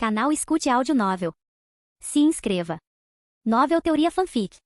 Canal Escute Áudio Novel. Se inscreva. Novel Teoria Fanfic.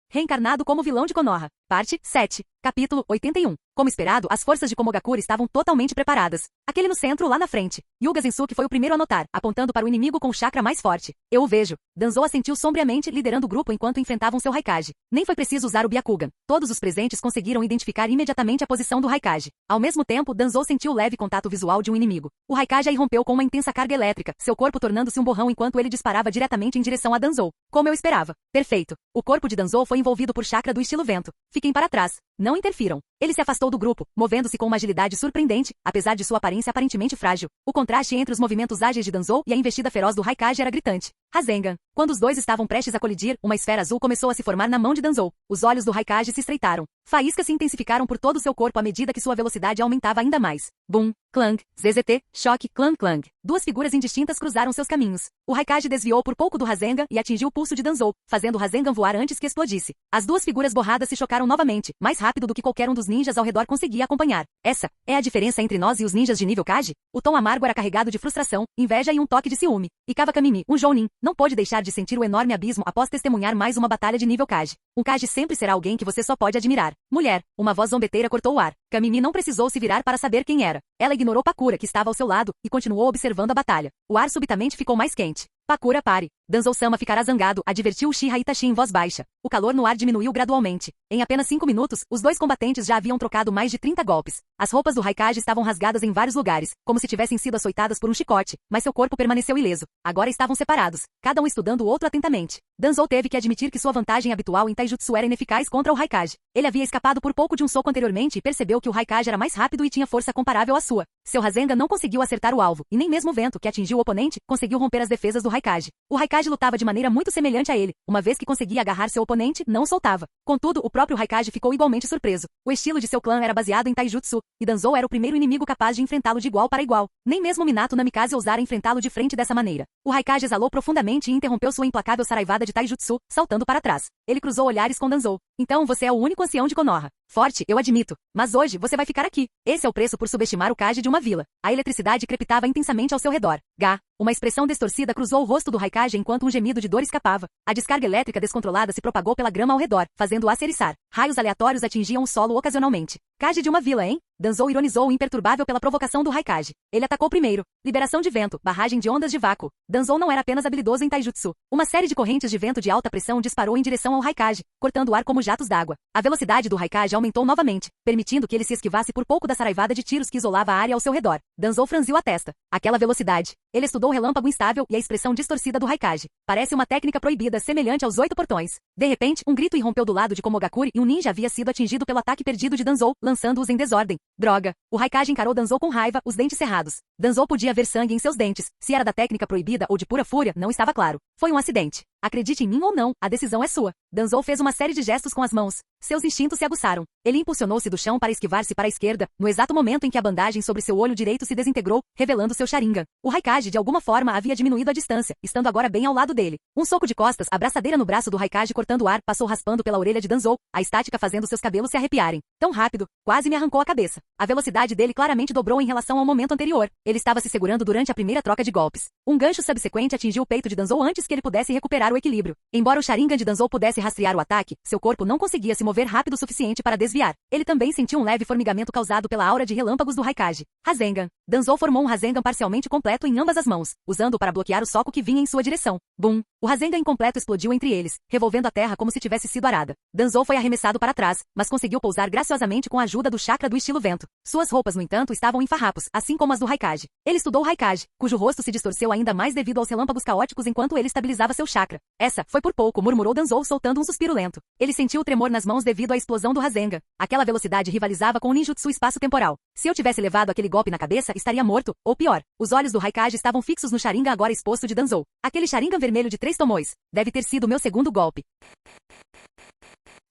Reencarnado como vilão de Konoha. Parte 7. Capítulo 81. Como esperado, as forças de Komogakure estavam totalmente preparadas. Aquele no centro, lá na frente. Hyuga Zensuke foi o primeiro a notar, apontando para o inimigo com o chakra mais forte. Eu o vejo. Danzou assentiu sombriamente, liderando o grupo enquanto enfrentavam seu Raikage. Nem foi preciso usar o Byakugan. Todos os presentes conseguiram identificar imediatamente a posição do Raikage. Ao mesmo tempo, Danzou sentiu o leve contato visual de um inimigo. O Raikage a irrompeu com uma intensa carga elétrica, seu corpo tornando-se um borrão enquanto ele disparava diretamente em direção a Danzou. Como eu esperava. Perfeito. O corpo de Danzou foi envolvido por chakra do estilo vento. Fiquem para trás. Não interfiram. Ele se afastou do grupo, movendo-se com uma agilidade surpreendente, apesar de sua aparência aparentemente frágil. O contraste entre os movimentos ágeis de Danzou e a investida feroz do Raikage era gritante. Rasengan. Quando os dois estavam prestes a colidir, uma esfera azul começou a se formar na mão de Danzou. Os olhos do Raikage se estreitaram. Faíscas se intensificaram por todo o seu corpo à medida que sua velocidade aumentava ainda mais. Bum, clang, ZZT, choque, clang clang. Duas figuras indistintas cruzaram seus caminhos. O Raikage desviou por pouco do Rasengan e atingiu o pulso de Danzou, fazendo o Rasengan voar antes que explodisse. As duas figuras borradas se chocaram novamente, mais rápido do que qualquer um dos ninjas ao redor conseguia acompanhar. Essa é a diferença entre nós e os ninjas de nível Kage? O tom amargo era carregado de frustração, inveja e um toque de ciúme. E Kawakami, um Jounin, não pôde deixar de sentir o enorme abismo após testemunhar mais uma batalha de nível Kage. Um Kage sempre será alguém que você só pode admirar. Mulher, uma voz zombeteira cortou o ar. Kamimi não precisou se virar para saber quem era. Ela ignorou Pakura que estava ao seu lado e continuou observando a batalha. O ar subitamente ficou mais quente. Pakura, pare. Danzou-sama ficará zangado, advertiu Uchiha Itachi em voz baixa. O calor no ar diminuiu gradualmente. Em apenas 5 minutos, os dois combatentes já haviam trocado mais de 30 golpes. As roupas do Raikage estavam rasgadas em vários lugares, como se tivessem sido açoitadas por um chicote, mas seu corpo permaneceu ileso. Agora estavam separados, cada um estudando o outro atentamente. Danzou teve que admitir que sua vantagem habitual em taijutsu era ineficaz contra o Raikage. Ele havia escapado por pouco de um soco anteriormente e percebeu que o Raikage era mais rápido e tinha força comparável à sua. Seu Rasengan não conseguiu acertar o alvo, e nem mesmo o vento que atingiu o oponente conseguiu romper as defesas do Raikage. O Raikage lutava de maneira muito semelhante a ele. Uma vez que conseguia agarrar seu oponente, não soltava. Contudo, o próprio Raikage ficou igualmente surpreso. O estilo de seu clã era baseado em taijutsu, e Danzou era o primeiro inimigo capaz de enfrentá-lo de igual para igual. Nem mesmo Minato Namikaze ousara enfrentá-lo de frente dessa maneira. O Raikage exalou profundamente e interrompeu sua implacável saraivada de taijutsu, saltando para trás. Ele cruzou olhares com Danzou. Então você é o único ancião de Konoha. Forte, eu admito. Mas hoje você vai ficar aqui. Esse é o preço por subestimar o Kage de uma vila. A eletricidade crepitava intensamente ao seu redor. Gá. Uma expressão distorcida cruzou o rosto do Raikage enquanto um gemido de dor escapava. A descarga elétrica descontrolada se propagou pela grama ao redor, fazendo-o aceriçar. Raios aleatórios atingiam o solo ocasionalmente. Kage de uma vila, hein? Danzou ironizou imperturbável pela provocação do Raikage. Ele atacou primeiro. Liberação de vento, barragem de ondas de vácuo. Danzou não era apenas habilidoso em taijutsu. Uma série de correntes de vento de alta pressão disparou em direção ao Raikage, cortando o ar como jatos d'água. A velocidade do Raikage aumentou novamente, permitindo que ele se esquivasse por pouco da saraivada de tiros que isolava a área ao seu redor. Danzou franziu a testa. Aquela velocidade. Ele estudou o relâmpago instável e a expressão distorcida do Raikage. Parece uma técnica proibida semelhante aos 8 portões. De repente, um grito irrompeu do lado de Komogakure e um ninja havia sido atingido pelo ataque perdido de Danzou, lançando-os em desordem. Droga! O Raikage encarou Danzou com raiva, os dentes cerrados. Danzou podia ver sangue em seus dentes. Se era da técnica proibida ou de pura fúria, não estava claro. Foi um acidente. Acredite em mim ou não, a decisão é sua. Danzou fez uma série de gestos com as mãos. Seus instintos se aguçaram. Ele impulsionou-se do chão para esquivar-se para a esquerda, no exato momento em que a bandagem sobre seu olho direito se desintegrou, revelando seu Sharingan. O Raikage de alguma forma havia diminuído a distância, estando agora bem ao lado dele. Um soco de costas, a braçadeira no braço do Raikage cortando o ar, passou raspando pela orelha de Danzou, a estática fazendo seus cabelos se arrepiarem. Tão rápido, quase me arrancou a cabeça. A velocidade dele claramente dobrou em relação ao momento anterior. Ele estava se segurando durante a primeira troca de golpes. Um gancho subsequente atingiu o peito de Danzou antes que ele pudesse recuperar o equilíbrio. Embora o Sharingan de Danzou pudesse rastrear o ataque, seu corpo não conseguia se mover rápido o suficiente para desviar. Ele também sentiu um leve formigamento causado pela aura de relâmpagos do Raikage. Rasengan. Danzou formou um Rasengan parcialmente completo em ambas as mãos, usando-o para bloquear o soco que vinha em sua direção. Bum! O Rasengan incompleto explodiu entre eles, revolvendo a terra como se tivesse sido arada. Danzou foi arremessado para trás, mas conseguiu pousar graciosamente com a ajuda do chakra do estilo vento. Suas roupas, no entanto, estavam em farrapos, assim como as do Raikage. Ele estudou o Raikage, cujo rosto se distorceu ainda mais devido aos relâmpagos caóticos enquanto ele estabilizava seu chakra. Essa foi por pouco, murmurou Danzou soltando um suspiro lento. Ele sentiu o tremor nas mãos devido à explosão do Rasengan. Aquela velocidade rivalizava com o ninjutsu espaço-temporal. Se eu tivesse levado aquele golpe na cabeça, estaria morto, ou pior. Os olhos do Raikage estavam fixos no Sharingan agora exposto de Danzou. Aquele Sharingan vermelho de 3 tomões. Deve ter sido meu segundo golpe.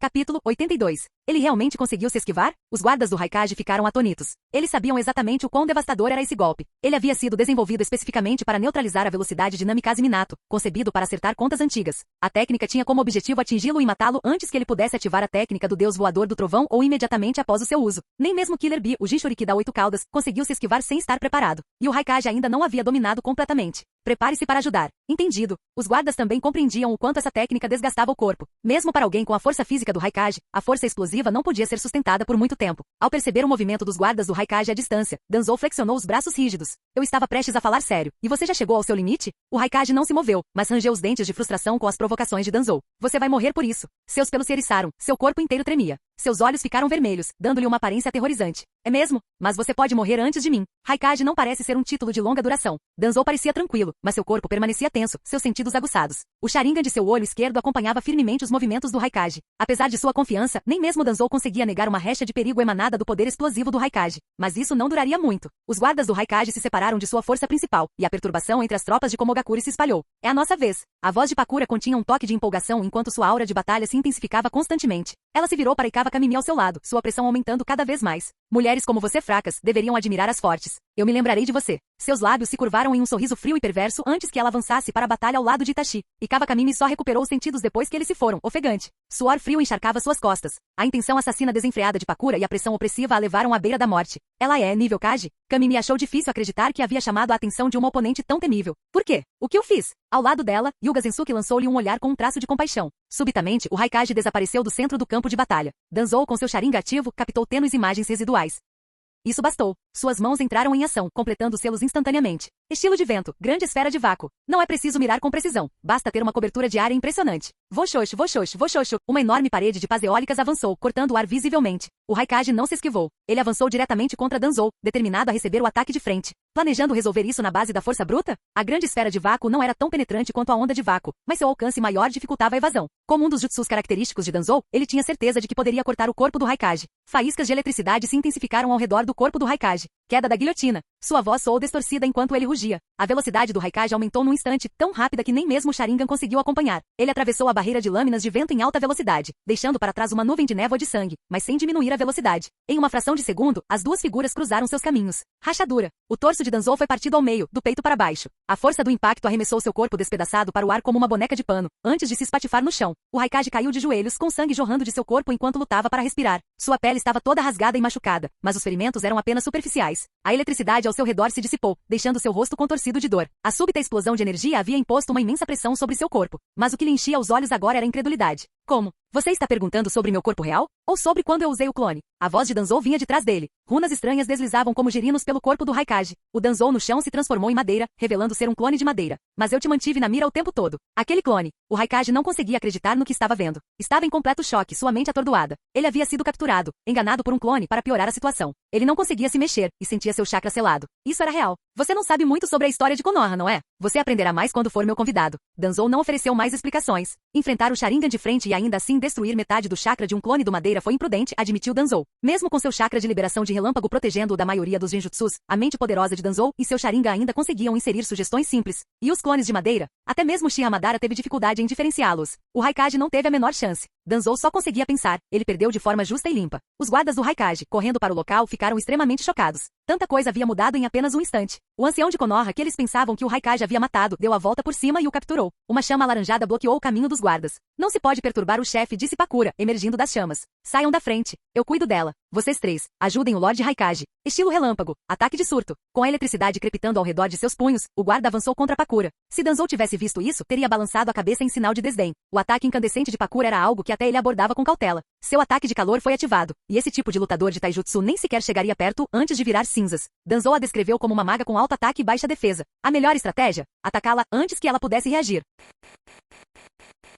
Capítulo 82. Ele realmente conseguiu se esquivar? Os guardas do Raikage ficaram atônitos. Eles sabiam exatamente o quão devastador era esse golpe. Ele havia sido desenvolvido especificamente para neutralizar a velocidade de Namikaze Minato, concebido para acertar contas antigas. A técnica tinha como objetivo atingi-lo e matá-lo antes que ele pudesse ativar a técnica do deus voador do trovão ou imediatamente após o seu uso. Nem mesmo Killer Bee, o Jinchuriki da 8 caudas, conseguiu se esquivar sem estar preparado. E o Raikage ainda não havia dominado completamente. Prepare-se para ajudar. Entendido. Os guardas também compreendiam o quanto essa técnica desgastava o corpo. Mesmo para alguém com a força física do Raikage, a força explosiva não podia ser sustentada por muito tempo. Ao perceber o movimento dos guardas do Raikage à distância, Danzou flexionou os braços rígidos. Eu estava prestes a falar sério. E você já chegou ao seu limite? O Raikage não se moveu, mas rangeu os dentes de frustração com as provocações de Danzou. Você vai morrer por isso. Seus pelos se eriçaram, seu corpo inteiro tremia. Seus olhos ficaram vermelhos, dando-lhe uma aparência aterrorizante. É mesmo? Mas você pode morrer antes de mim. Raikage não parece ser um título de longa duração. Danzou parecia tranquilo, mas seu corpo permanecia tenso, seus sentidos aguçados. O Sharingan de seu olho esquerdo acompanhava firmemente os movimentos do Raikage. Apesar de sua confiança, nem mesmo Danzou conseguia negar uma recha de perigo emanada do poder explosivo do Raikage. Mas isso não duraria muito. Os guardas do Raikage se separaram de sua força principal, e a perturbação entre as tropas de Komogakuri se espalhou. É a nossa vez. A voz de Pakura continha um toque de empolgação enquanto sua aura de batalha se intensificava constantemente. Ela se virou para Ikawa Kamimi ao seu lado, sua pressão aumentando cada vez mais. Mulheres como você fracas deveriam admirar as fortes. Eu me lembrarei de você. Seus lábios se curvaram em um sorriso frio e perverso antes que ela avançasse para a batalha ao lado de Itachi. Ikawa Kamimi só recuperou os sentidos depois que eles se foram, ofegante. Suor frio encharcava suas costas. A intenção assassina desenfreada de Pakura e a pressão opressiva a levaram à beira da morte. Ela é nível Kage? Kamimi achou difícil acreditar que havia chamado a atenção de uma oponente tão temível. Por quê? O que eu fiz? Ao lado dela, Hyuga Zensuke lançou-lhe um olhar com um traço de compaixão. Subitamente, o Raikage desapareceu do centro do campo de batalha. Danzou com seu Sharingan ativo, captou tênues imagens residuais. Isso bastou. Suas mãos entraram em ação, completando os selos instantaneamente. Estilo de vento, grande esfera de vácuo. Não é preciso mirar com precisão. Basta ter uma cobertura de área impressionante. Voxoxo, voxoxo, voxoxo. Uma enorme parede de pás eólicas avançou, cortando o ar visivelmente. O Raikage não se esquivou. Ele avançou diretamente contra Danzou, determinado a receber o ataque de frente. Planejando resolver isso na base da força bruta? A grande esfera de vácuo não era tão penetrante quanto a onda de vácuo, mas seu alcance maior dificultava a evasão. Como um dos jutsus característicos de Danzou, ele tinha certeza de que poderia cortar o corpo do Raikage. Faíscas de eletricidade se intensificaram ao redor do corpo do Raikage. Queda da guilhotina. Sua voz soou distorcida enquanto ele rugia. A velocidade do Raikage aumentou num instante, tão rápida que nem mesmo o Sharingan conseguiu acompanhar. Ele atravessou a barreira de lâminas de vento em alta velocidade, deixando para trás uma nuvem de névoa de sangue, mas sem diminuir a velocidade. Em uma fração de segundo, as duas figuras cruzaram seus caminhos. Rachadura. O torso de Danzou foi partido ao meio, do peito para baixo. A força do impacto arremessou seu corpo despedaçado para o ar como uma boneca de pano, antes de se espatifar no chão. O Raikage caiu de joelhos, com sangue jorrando de seu corpo enquanto lutava para respirar. Sua pele estava toda rasgada e machucada, mas os ferimentos eram apenas superficiais. A eletricidade ao seu redor se dissipou, deixando seu rosto contorcido de dor. A súbita explosão de energia havia imposto uma imensa pressão sobre seu corpo. Mas o que lhe enchia os olhos agora era incredulidade. Como? Você está perguntando sobre meu corpo real? Ou sobre quando eu usei o clone? A voz de Danzou vinha de trás dele. Runas estranhas deslizavam como girinos pelo corpo do Raikage. O Danzou no chão se transformou em madeira, revelando ser um clone de madeira. Mas eu te mantive na mira o tempo todo. Aquele clone. O Raikage não conseguia acreditar no que estava vendo. Estava em completo choque, sua mente atordoada. Ele havia sido capturado, enganado por um clone para piorar a situação. Ele não conseguia se mexer, e sentia seu chakra selado. Isso era real. Você não sabe muito sobre a história de Konoha, não é? Você aprenderá mais quando for meu convidado. Danzou não ofereceu mais explicações. Enfrentar o Sharingan de frente e ainda assim destruir metade do chakra de um clone do madeira foi imprudente, admitiu Danzou. Mesmo com seu chakra de liberação de relâmpago protegendo-o da maioria dos genjutsus, a mente poderosa de Danzou e seu Sharingan ainda conseguiam inserir sugestões simples. E os clones de madeira? Até mesmo Uchiha Madara teve dificuldade em diferenciá-los. O Raikage não teve a menor chance. Danzou só conseguia pensar. Ele perdeu de forma justa e limpa. Os guardas do Raikage, correndo para o local, ficaram extremamente chocados. Tanta coisa havia mudado em apenas um instante. O ancião de Konoha, que eles pensavam que o Raikage havia matado, deu a volta por cima e o capturou. Uma chama alaranjada bloqueou o caminho dos guardas. Não se pode perturbar o chefe, disse Pakura, emergindo das chamas. Saiam da frente. Eu cuido dela. Vocês três, ajudem o Lorde Raikage. Estilo relâmpago. Ataque de surto. Com a eletricidade crepitando ao redor de seus punhos, o guarda avançou contra Pakura. Se Danzou tivesse visto isso, teria balançado a cabeça em sinal de desdém. O ataque incandescente de Pakura era algo que até ele abordava com cautela. Seu ataque de calor foi ativado, e esse tipo de lutador de taijutsu nem sequer chegaria perto antes de virar cinzas. Danzou a descreveu como uma maga com alto ataque e baixa defesa. A melhor estratégia? Atacá-la antes que ela pudesse reagir.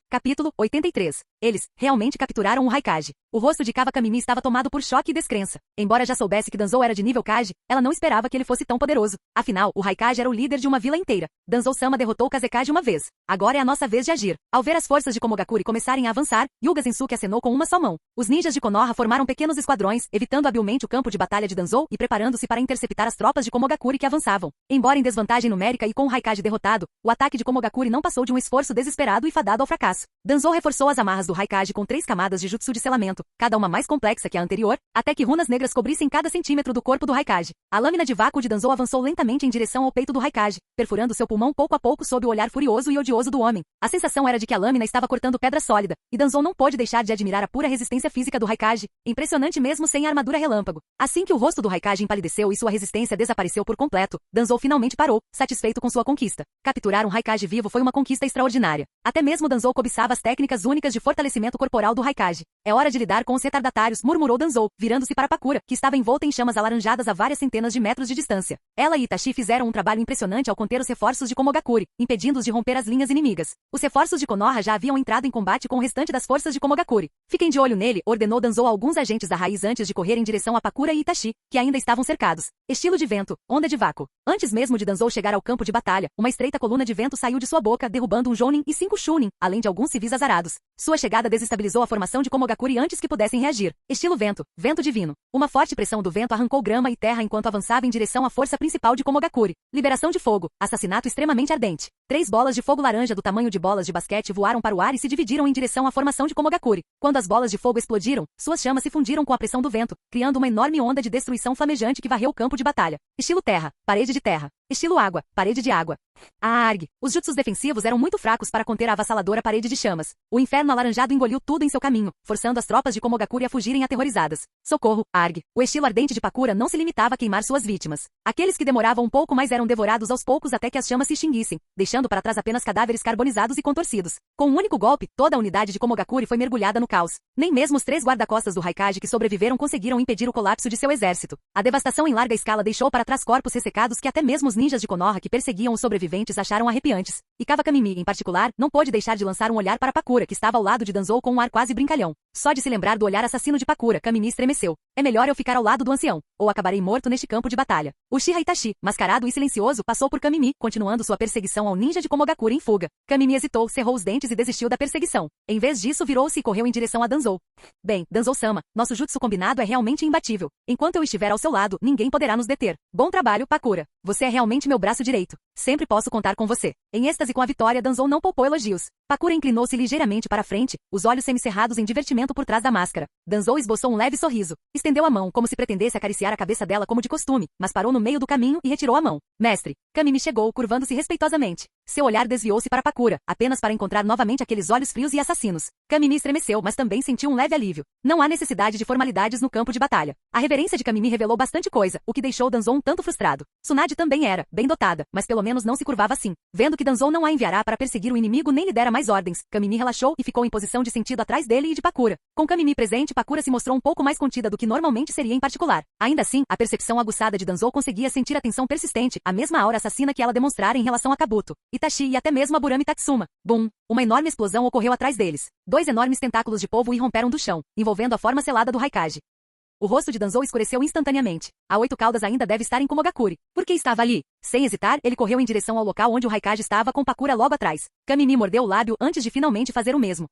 Capítulo 83. Eles realmente capturaram o Raikage. O rosto de Ikawa Kamimi estava tomado por choque e descrença. Embora já soubesse que Danzou era de nível Kage, ela não esperava que ele fosse tão poderoso. Afinal, o Raikage era o líder de uma vila inteira. Danzou-sama derrotou o Kazekage uma vez. Agora é a nossa vez de agir. Ao ver as forças de Komogakuri começarem a avançar, Hyuga Zensuke acenou com uma só mão. Os ninjas de Konoha formaram pequenos esquadrões, evitando habilmente o campo de batalha de Danzou e preparando-se para interceptar as tropas de Komogakuri que avançavam. Embora em desvantagem numérica e com o Raikage derrotado, o ataque de Komogakuri não passou de um esforço desesperado e fadado ao fracasso. Danzou reforçou as amarras do Raikage com 3 camadas de jutsu de selamento, vento, cada uma mais complexa que a anterior, até que runas negras cobrissem cada centímetro do corpo do Raikage. A lâmina de vácuo de Danzou avançou lentamente em direção ao peito do Raikage, perfurando seu pulmão pouco a pouco sob o olhar furioso e odioso do homem. A sensação era de que a lâmina estava cortando pedra sólida, e Danzou não pôde deixar de admirar a pura resistência física do Raikage, impressionante mesmo sem a armadura relâmpago. Assim que o rosto do Raikage empalideceu e sua resistência desapareceu por completo, Danzou finalmente parou, satisfeito com sua conquista. Capturar um Raikage vivo foi uma conquista extraordinária. Até mesmo Danzou cobiçava as técnicas únicas de fortalecimento corporal do Raikage. É hora de lidar com os retardatários, murmurou Danzou, virando-se para Pakura, que estava envolta em chamas alaranjadas a várias centenas de metros de distância. Ela e Itachi fizeram um trabalho impressionante ao conter os reforços de Komogakuri, impedindo-os de romper as linhas inimigas. Os reforços de Konoha já haviam entrado em combate com o restante das forças de Komogakuri. Fiquem de olho nele, ordenou Danzou a alguns agentes da raiz antes de correr em direção a Pakura e Itachi, que ainda estavam cercados. Estilo de vento, onda de vácuo. Antes mesmo de Danzou chegar ao campo de batalha, uma estreita coluna de vento saiu de sua boca, derrubando um Jounin e 5 Chunin, além de alguns civis azarados. Sua chegada desestabilizou a formação de Komogakuri antes que pudessem reagir. Estilo vento, vento divino. Uma forte pressão do vento arrancou grama e terra enquanto avançava em direção à força principal de Komogakuri. Liberação de fogo, assassinato extremamente ardente. 3 bolas de fogo laranja do tamanho de bolas de basquete voaram para o ar e se dividiram em direção à formação de Komogakuri. Quando as bolas de fogo explodiram, suas chamas se fundiram com a pressão do vento, criando uma enorme onda de destruição flamejante que varreu o campo de batalha. Estilo terra, parede de terra. Estilo água, parede de água. Arg! Os jutsus defensivos eram muito fracos para conter a avassaladora parede de chamas. O inferno alaranjado engoliu tudo em seu caminho, forçando as tropas de Komogakuri a fugirem aterrorizadas. Socorro, Arg! O estilo ardente de Pakura não se limitava a queimar suas vítimas. Aqueles que demoravam um pouco mais eram devorados aos poucos até que as chamas se extinguissem, deixando para trás apenas cadáveres carbonizados e contorcidos. Com um único golpe, toda a unidade de Komogakuri foi mergulhada no caos. Nem mesmo os 3 guarda-costas do Raikage que sobreviveram conseguiram impedir o colapso de seu exército. A devastação em larga escala deixou para trás corpos ressecados que até mesmo os ninjas de Konoha que perseguiam os sobreviventes acharam arrepiantes. E Kawakami, em particular, não pôde deixar de lançar um olhar para Pakura, que estava ao lado de Danzou com um ar quase brincalhão. Só de se lembrar do olhar assassino de Pakura, Kamimi estremeceu. É melhor eu ficar ao lado do ancião, ou acabarei morto neste campo de batalha. Uchiha Itachi, mascarado e silencioso, passou por Kamimi, continuando sua perseguição ao ninja de Komogakuri em fuga. Kamimi hesitou, cerrou os dentes e desistiu da perseguição. Em vez disso, virou-se e correu em direção a Danzou. Bem, Danzou-sama, nosso jutsu combinado é realmente imbatível. Enquanto eu estiver ao seu lado, ninguém poderá nos deter. Bom trabalho, Pakura. Você é realmente meu braço direito. Sempre posso contar com você. Em êxtase com a vitória, Danzou não poupou elogios. Pakura inclinou-se ligeiramente para a frente, os olhos semicerrados em divertimento por trás da máscara. Danzou esboçou um leve sorriso. Estendeu a mão como se pretendesse acariciar a cabeça dela como de costume, mas parou no meio do caminho e retirou a mão. Mestre. Kamimi chegou, curvando-se respeitosamente. Seu olhar desviou-se para Pakura, apenas para encontrar novamente aqueles olhos frios e assassinos. Kamimi estremeceu, mas também sentiu um leve alívio. Não há necessidade de formalidades no campo de batalha. A reverência de Kamimi revelou bastante coisa, o que deixou Danzou um tanto frustrado. Tsunade também era, bem dotada, mas pelo menos não se curvava assim. Vendo que Danzou não a enviará para perseguir o inimigo nem lhe dera mais ordens, Kamimi relaxou e ficou em posição de sentido atrás dele e de Pakura. Com Kamimi presente, Pakura se mostrou um pouco mais contida do que normalmente seria em particular. Ainda assim, a percepção aguçada de Danzou conseguia sentir a tensão persistente, a mesma aura assassina que ela demonstrara em relação a Kabuto, Itachi e até mesmo a Burami Tatsuma. Bum! Uma enorme explosão ocorreu atrás deles. 2 enormes tentáculos de polvo irromperam do chão, envolvendo a forma selada do Raikage. O rosto de Danzou escureceu instantaneamente. A 8 caudas ainda deve estar em Komogakuri. Por que estava ali? Sem hesitar, ele correu em direção ao local onde o Raikage estava com Pakura logo atrás. Kamimi mordeu o lábio antes de finalmente fazer o mesmo.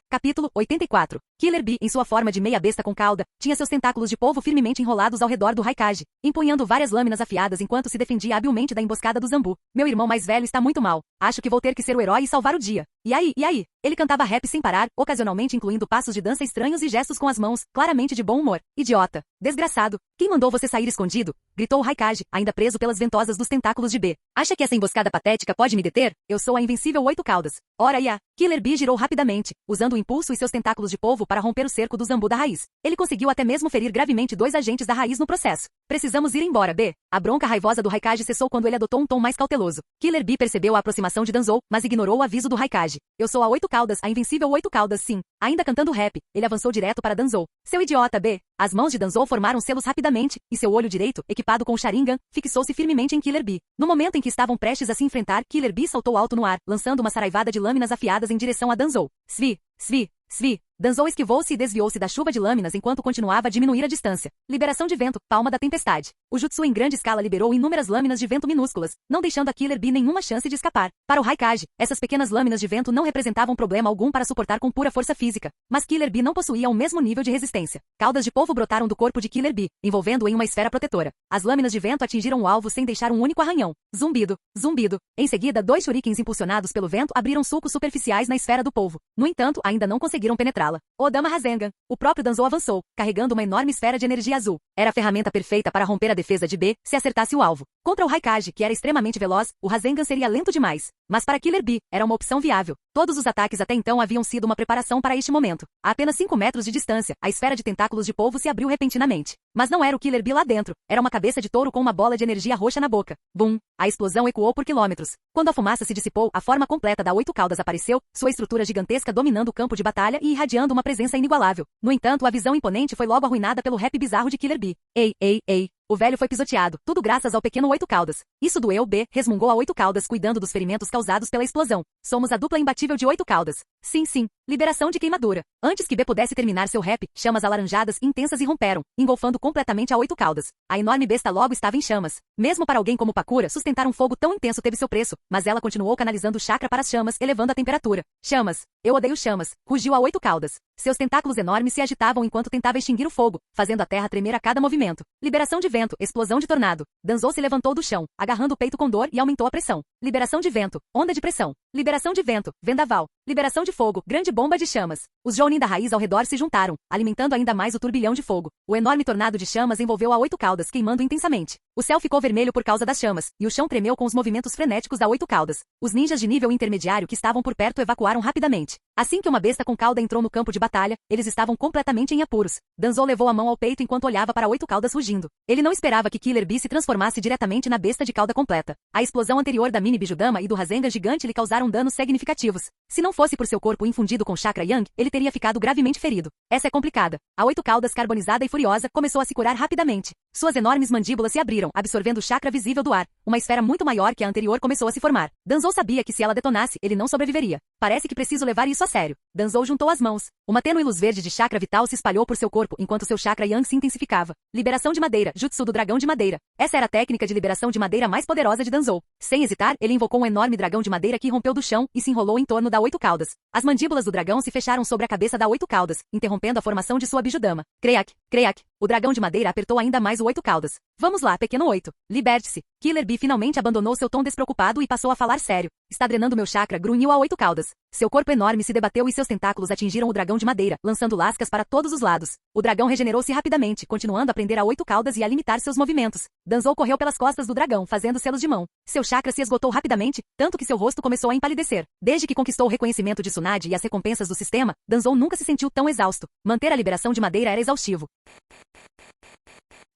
Capítulo 84. Killer Bee, em sua forma de meia besta com cauda, tinha seus tentáculos de polvo firmemente enrolados ao redor do Raikage, empunhando várias lâminas afiadas enquanto se defendia habilmente da emboscada do Zambu. Meu irmão mais velho está muito mal. Acho que vou ter que ser o herói e salvar o dia. E aí, e aí? Ele cantava rap sem parar, ocasionalmente incluindo passos de dança estranhos e gestos com as mãos, claramente de bom humor. Idiota. Desgraçado. Quem mandou você sair escondido? Gritou o Raikage, ainda preso pelas ventosas dos tentáculos de B. Acha que essa emboscada patética pode me deter? Eu sou a invencível 8 caudas. Ora e a... Killer Bee girou rapidamente, usando o impulso e seus tentáculos de polvo para romper o cerco do Zambu da raiz. Ele conseguiu até mesmo ferir gravemente 2 agentes da raiz no processo. Precisamos ir embora, B. A bronca raivosa do Raikage cessou quando ele adotou um tom mais cauteloso. Killer Bee percebeu a aproximação de Danzou, mas ignorou o aviso do Raikage. Eu sou a 8 caudas, a invencível 8 caudas, sim. Ainda cantando rap, ele avançou direto para Danzou. Seu idiota, B. As mãos de Danzou formaram selos rapidamente, e seu olho direito, equipado com o Sharingan, fixou-se firmemente em Killer Bee. No momento em que estavam prestes a se enfrentar, Killer Bee saltou alto no ar, lançando uma saraivada de lâminas afiadas em direção a Danzou. Svi, svi, svi. Danzou esquivou-se e desviou-se da chuva de lâminas enquanto continuava a diminuir a distância. Liberação de vento, palma da tempestade. O jutsu em grande escala liberou inúmeras lâminas de vento minúsculas, não deixando a Killer Bee nenhuma chance de escapar. Para o Raikage, essas pequenas lâminas de vento não representavam problema algum para suportar com pura força física, mas Killer Bee não possuía o mesmo nível de resistência. Caudas de polvo brotaram do corpo de Killer Bee, envolvendo-o em uma esfera protetora. As lâminas de vento atingiram o alvo sem deixar um único arranhão. Zumbido, zumbido. Em seguida, 2 shurikens impulsionados pelo vento abriram sulcos superficiais na esfera do polvo. No entanto, ainda não conseguiram penetrar. quebrá-la. O Dama Rasengan. O próprio Danzou avançou, carregando uma enorme esfera de energia azul. Era a ferramenta perfeita para romper a defesa de B, se acertasse o alvo. Contra o Raikage, que era extremamente veloz, o Rasengan seria lento demais. Mas para Killer Bee, era uma opção viável. Todos os ataques até então haviam sido uma preparação para este momento. A apenas 5 metros de distância, a esfera de tentáculos de polvo se abriu repentinamente. Mas não era o Killer Bee lá dentro, era uma cabeça de touro com uma bola de energia roxa na boca. Bum! A explosão ecoou por quilômetros. Quando a fumaça se dissipou, a forma completa da Oito Caudas apareceu, sua estrutura gigantesca dominando o campo de batalha e irradiando uma presença inigualável. No entanto, a visão imponente foi logo arruinada pelo rap bizarro de Killer Bee. Ei, ei, ei! O velho foi pisoteado, tudo graças ao pequeno Oito Caudas. Isso doeu, B, resmungou a Oito Caudas cuidando dos ferimentos causados pela explosão. Somos a dupla imbatível de Oito Caudas. Sim, sim. Liberação de queimadura. Antes que B pudesse terminar seu rap, chamas alaranjadas intensas irromperam, engolfando completamente a Oito Caudas. A enorme besta logo estava em chamas. Mesmo para alguém como Pakura, sustentar um fogo tão intenso teve seu preço, mas ela continuou canalizando o chakra para as chamas, elevando a temperatura. Chamas. Eu odeio chamas, rugiu a Oito Caudas. Seus tentáculos enormes se agitavam enquanto tentava extinguir o fogo, fazendo a terra tremer a cada movimento. Liberação de vento, explosão de tornado. Danzou se levantou do chão, agarrando o peito com dor e aumentou a pressão. Liberação de vento, onda de pressão. Liberação de vento, vendaval. Liberação de fogo, grande bomba de chamas. Os Jounin da raiz ao redor se juntaram, alimentando ainda mais o turbilhão de fogo. O enorme tornado de chamas envolveu a Oito Caudas, queimando intensamente. O céu ficou vermelho por causa das chamas, e o chão tremeu com os movimentos frenéticos da Oito Caudas. Os ninjas de nível intermediário que estavam por perto evacuaram rapidamente. Assim que uma besta com cauda entrou no campo de batalha, eles estavam completamente em apuros. Danzou levou a mão ao peito enquanto olhava para Oito Caudas rugindo. Ele não esperava que Killer Bee se transformasse diretamente na besta de cauda completa. A explosão anterior da mini Bijudama e do Rasengan gigante lhe causaram danos significativos. Se não fosse por seu corpo infundido com chakra Yang, ele teria ficado gravemente ferido. Essa é complicada. A Oito Caudas, carbonizada e furiosa, começou a se curar rapidamente. Suas enormes mandíbulas se abriram, absorvendo o chakra visível do ar. Uma esfera muito maior que a anterior começou a se formar. Danzou sabia que se ela detonasse, ele não sobreviveria. Parece que preciso levar isso a sério. Danzou juntou as mãos. Uma tênue luz verde de chakra vital se espalhou por seu corpo enquanto seu chakra Yang se intensificava. Liberação de madeira, jutsu do dragão de madeira. Essa era a técnica de liberação de madeira mais poderosa de Danzou. Sem hesitar, ele invocou um enorme dragão de madeira que rompeu do chão e se enrolou em torno da Oito Caudas. As mandíbulas do dragão se fecharam sobre a cabeça da Oito Caudas, interrompendo a formação de sua Bijudama. Creak, creak. O dragão de madeira apertou ainda mais o Oito Caudas. Vamos lá, pequeno Oito. Liberte-se. Killer Bee finalmente abandonou seu tom despreocupado e passou a falar sério. Está drenando meu chakra, grunhiu a Oito Caudas. Seu corpo enorme se debateu e seus tentáculos atingiram o dragão de madeira, lançando lascas para todos os lados. O dragão regenerou-se rapidamente, continuando a prender a Oito Caudas e a limitar seus movimentos. Danzou correu pelas costas do dragão, fazendo selos de mão. Seu chakra se esgotou rapidamente, tanto que seu rosto começou a empalidecer. Desde que conquistou o reconhecimento de Tsunade e as recompensas do sistema, Danzou nunca se sentiu tão exausto. Manter a liberação de madeira era exaustivo.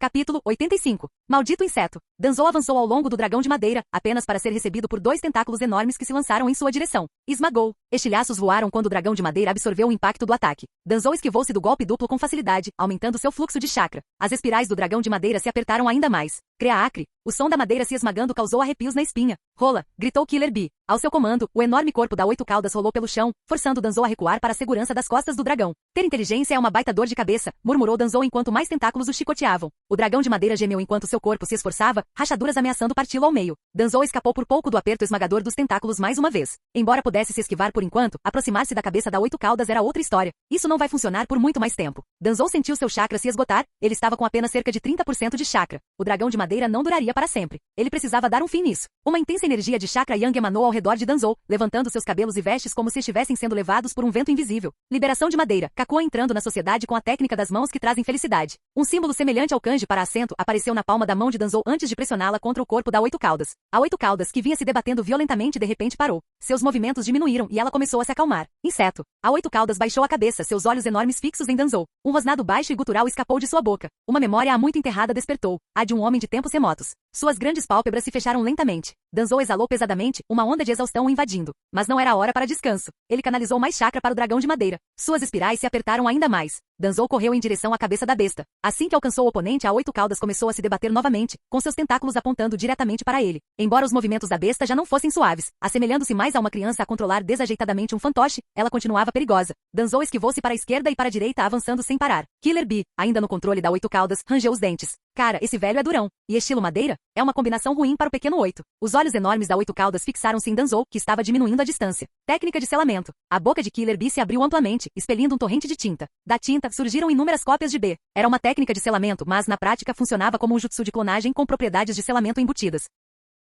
Capítulo 85. Maldito inseto. Danzou avançou ao longo do dragão de madeira, apenas para ser recebido por 2 tentáculos enormes que se lançaram em sua direção. Esmagou. Estilhaços voaram quando o dragão de madeira absorveu o impacto do ataque. Danzou esquivou-se do golpe duplo com facilidade, aumentando seu fluxo de chakra. As espirais do dragão de madeira se apertaram ainda mais. Crea-acre. O som da madeira se esmagando causou arrepios na espinha. Rola, gritou Killer Bee. Ao seu comando, o enorme corpo da Oito Caudas rolou pelo chão, forçando Danzou a recuar para a segurança das costas do dragão. Ter inteligência é uma baita dor de cabeça, murmurou Danzou enquanto mais tentáculos o chicoteavam. O dragão de madeira gemeu enquanto seu corpo se esforçava, rachaduras ameaçando parti-lo ao meio. Danzou escapou por pouco do aperto esmagador dos tentáculos mais uma vez. Embora pudesse se esquivar por enquanto, aproximar-se da cabeça da Oito Caudas era outra história. Isso não vai funcionar por muito mais tempo. Danzou sentiu seu chakra se esgotar, ele estava com apenas cerca de 30% de chakra. O dragão de madeira não duraria para sempre. Ele precisava dar um fim nisso. Uma intensa energia de chakra Yang emanou ao redor de Danzou, levantando seus cabelos e vestes como se estivessem sendo levados por um vento invisível. Liberação de madeira. Kakua entrando na sociedade com a técnica das mãos que trazem felicidade. Um símbolo semelhante ao kanji para assento apareceu na palma da mão de Danzou antes de pressioná-la contra o corpo da Oito Caudas. A Oito Caudas, que vinha se debatendo violentamente, de repente parou. Seus movimentos diminuíram e ela começou a se acalmar. Inseto. A Oito Caudas baixou a cabeça, seus olhos enormes fixos em Danzou. Um rosnado baixo e gutural escapou de sua boca. Uma memória há muito enterrada despertou. A de um homem de tempos remotos. Suas grandes pálpebras se fecharam lentamente. Danzou exalou pesadamente, uma onda de exaustão o invadindo. Mas não era a hora para descanso. Ele canalizou mais chakra para o dragão de madeira. Suas espirais se apertaram ainda mais. Danzou correu em direção à cabeça da besta. Assim que alcançou o oponente, a Oito Caudas começou a se debater novamente, com seus tentáculos apontando diretamente para ele. Embora os movimentos da besta já não fossem suaves, assemelhando-se mais a uma criança a controlar desajeitadamente um fantoche, ela continuava perigosa. Danzou esquivou-se para a esquerda e para a direita, avançando sem parar. Killer Bee, ainda no controle da Oito Caudas, rangeu os dentes. Cara, esse velho é durão. E estilo madeira? É uma combinação ruim para o pequeno Oito. Os olhos enormes da Oito Caudas fixaram-se em Danzou, que estava diminuindo a distância. Técnica de selamento. A boca de Killer Bee se abriu amplamente, expelindo um torrente de tinta. Da tinta, surgiram inúmeras cópias de B. Era uma técnica de selamento, mas na prática funcionava como um jutsu de clonagem com propriedades de selamento embutidas.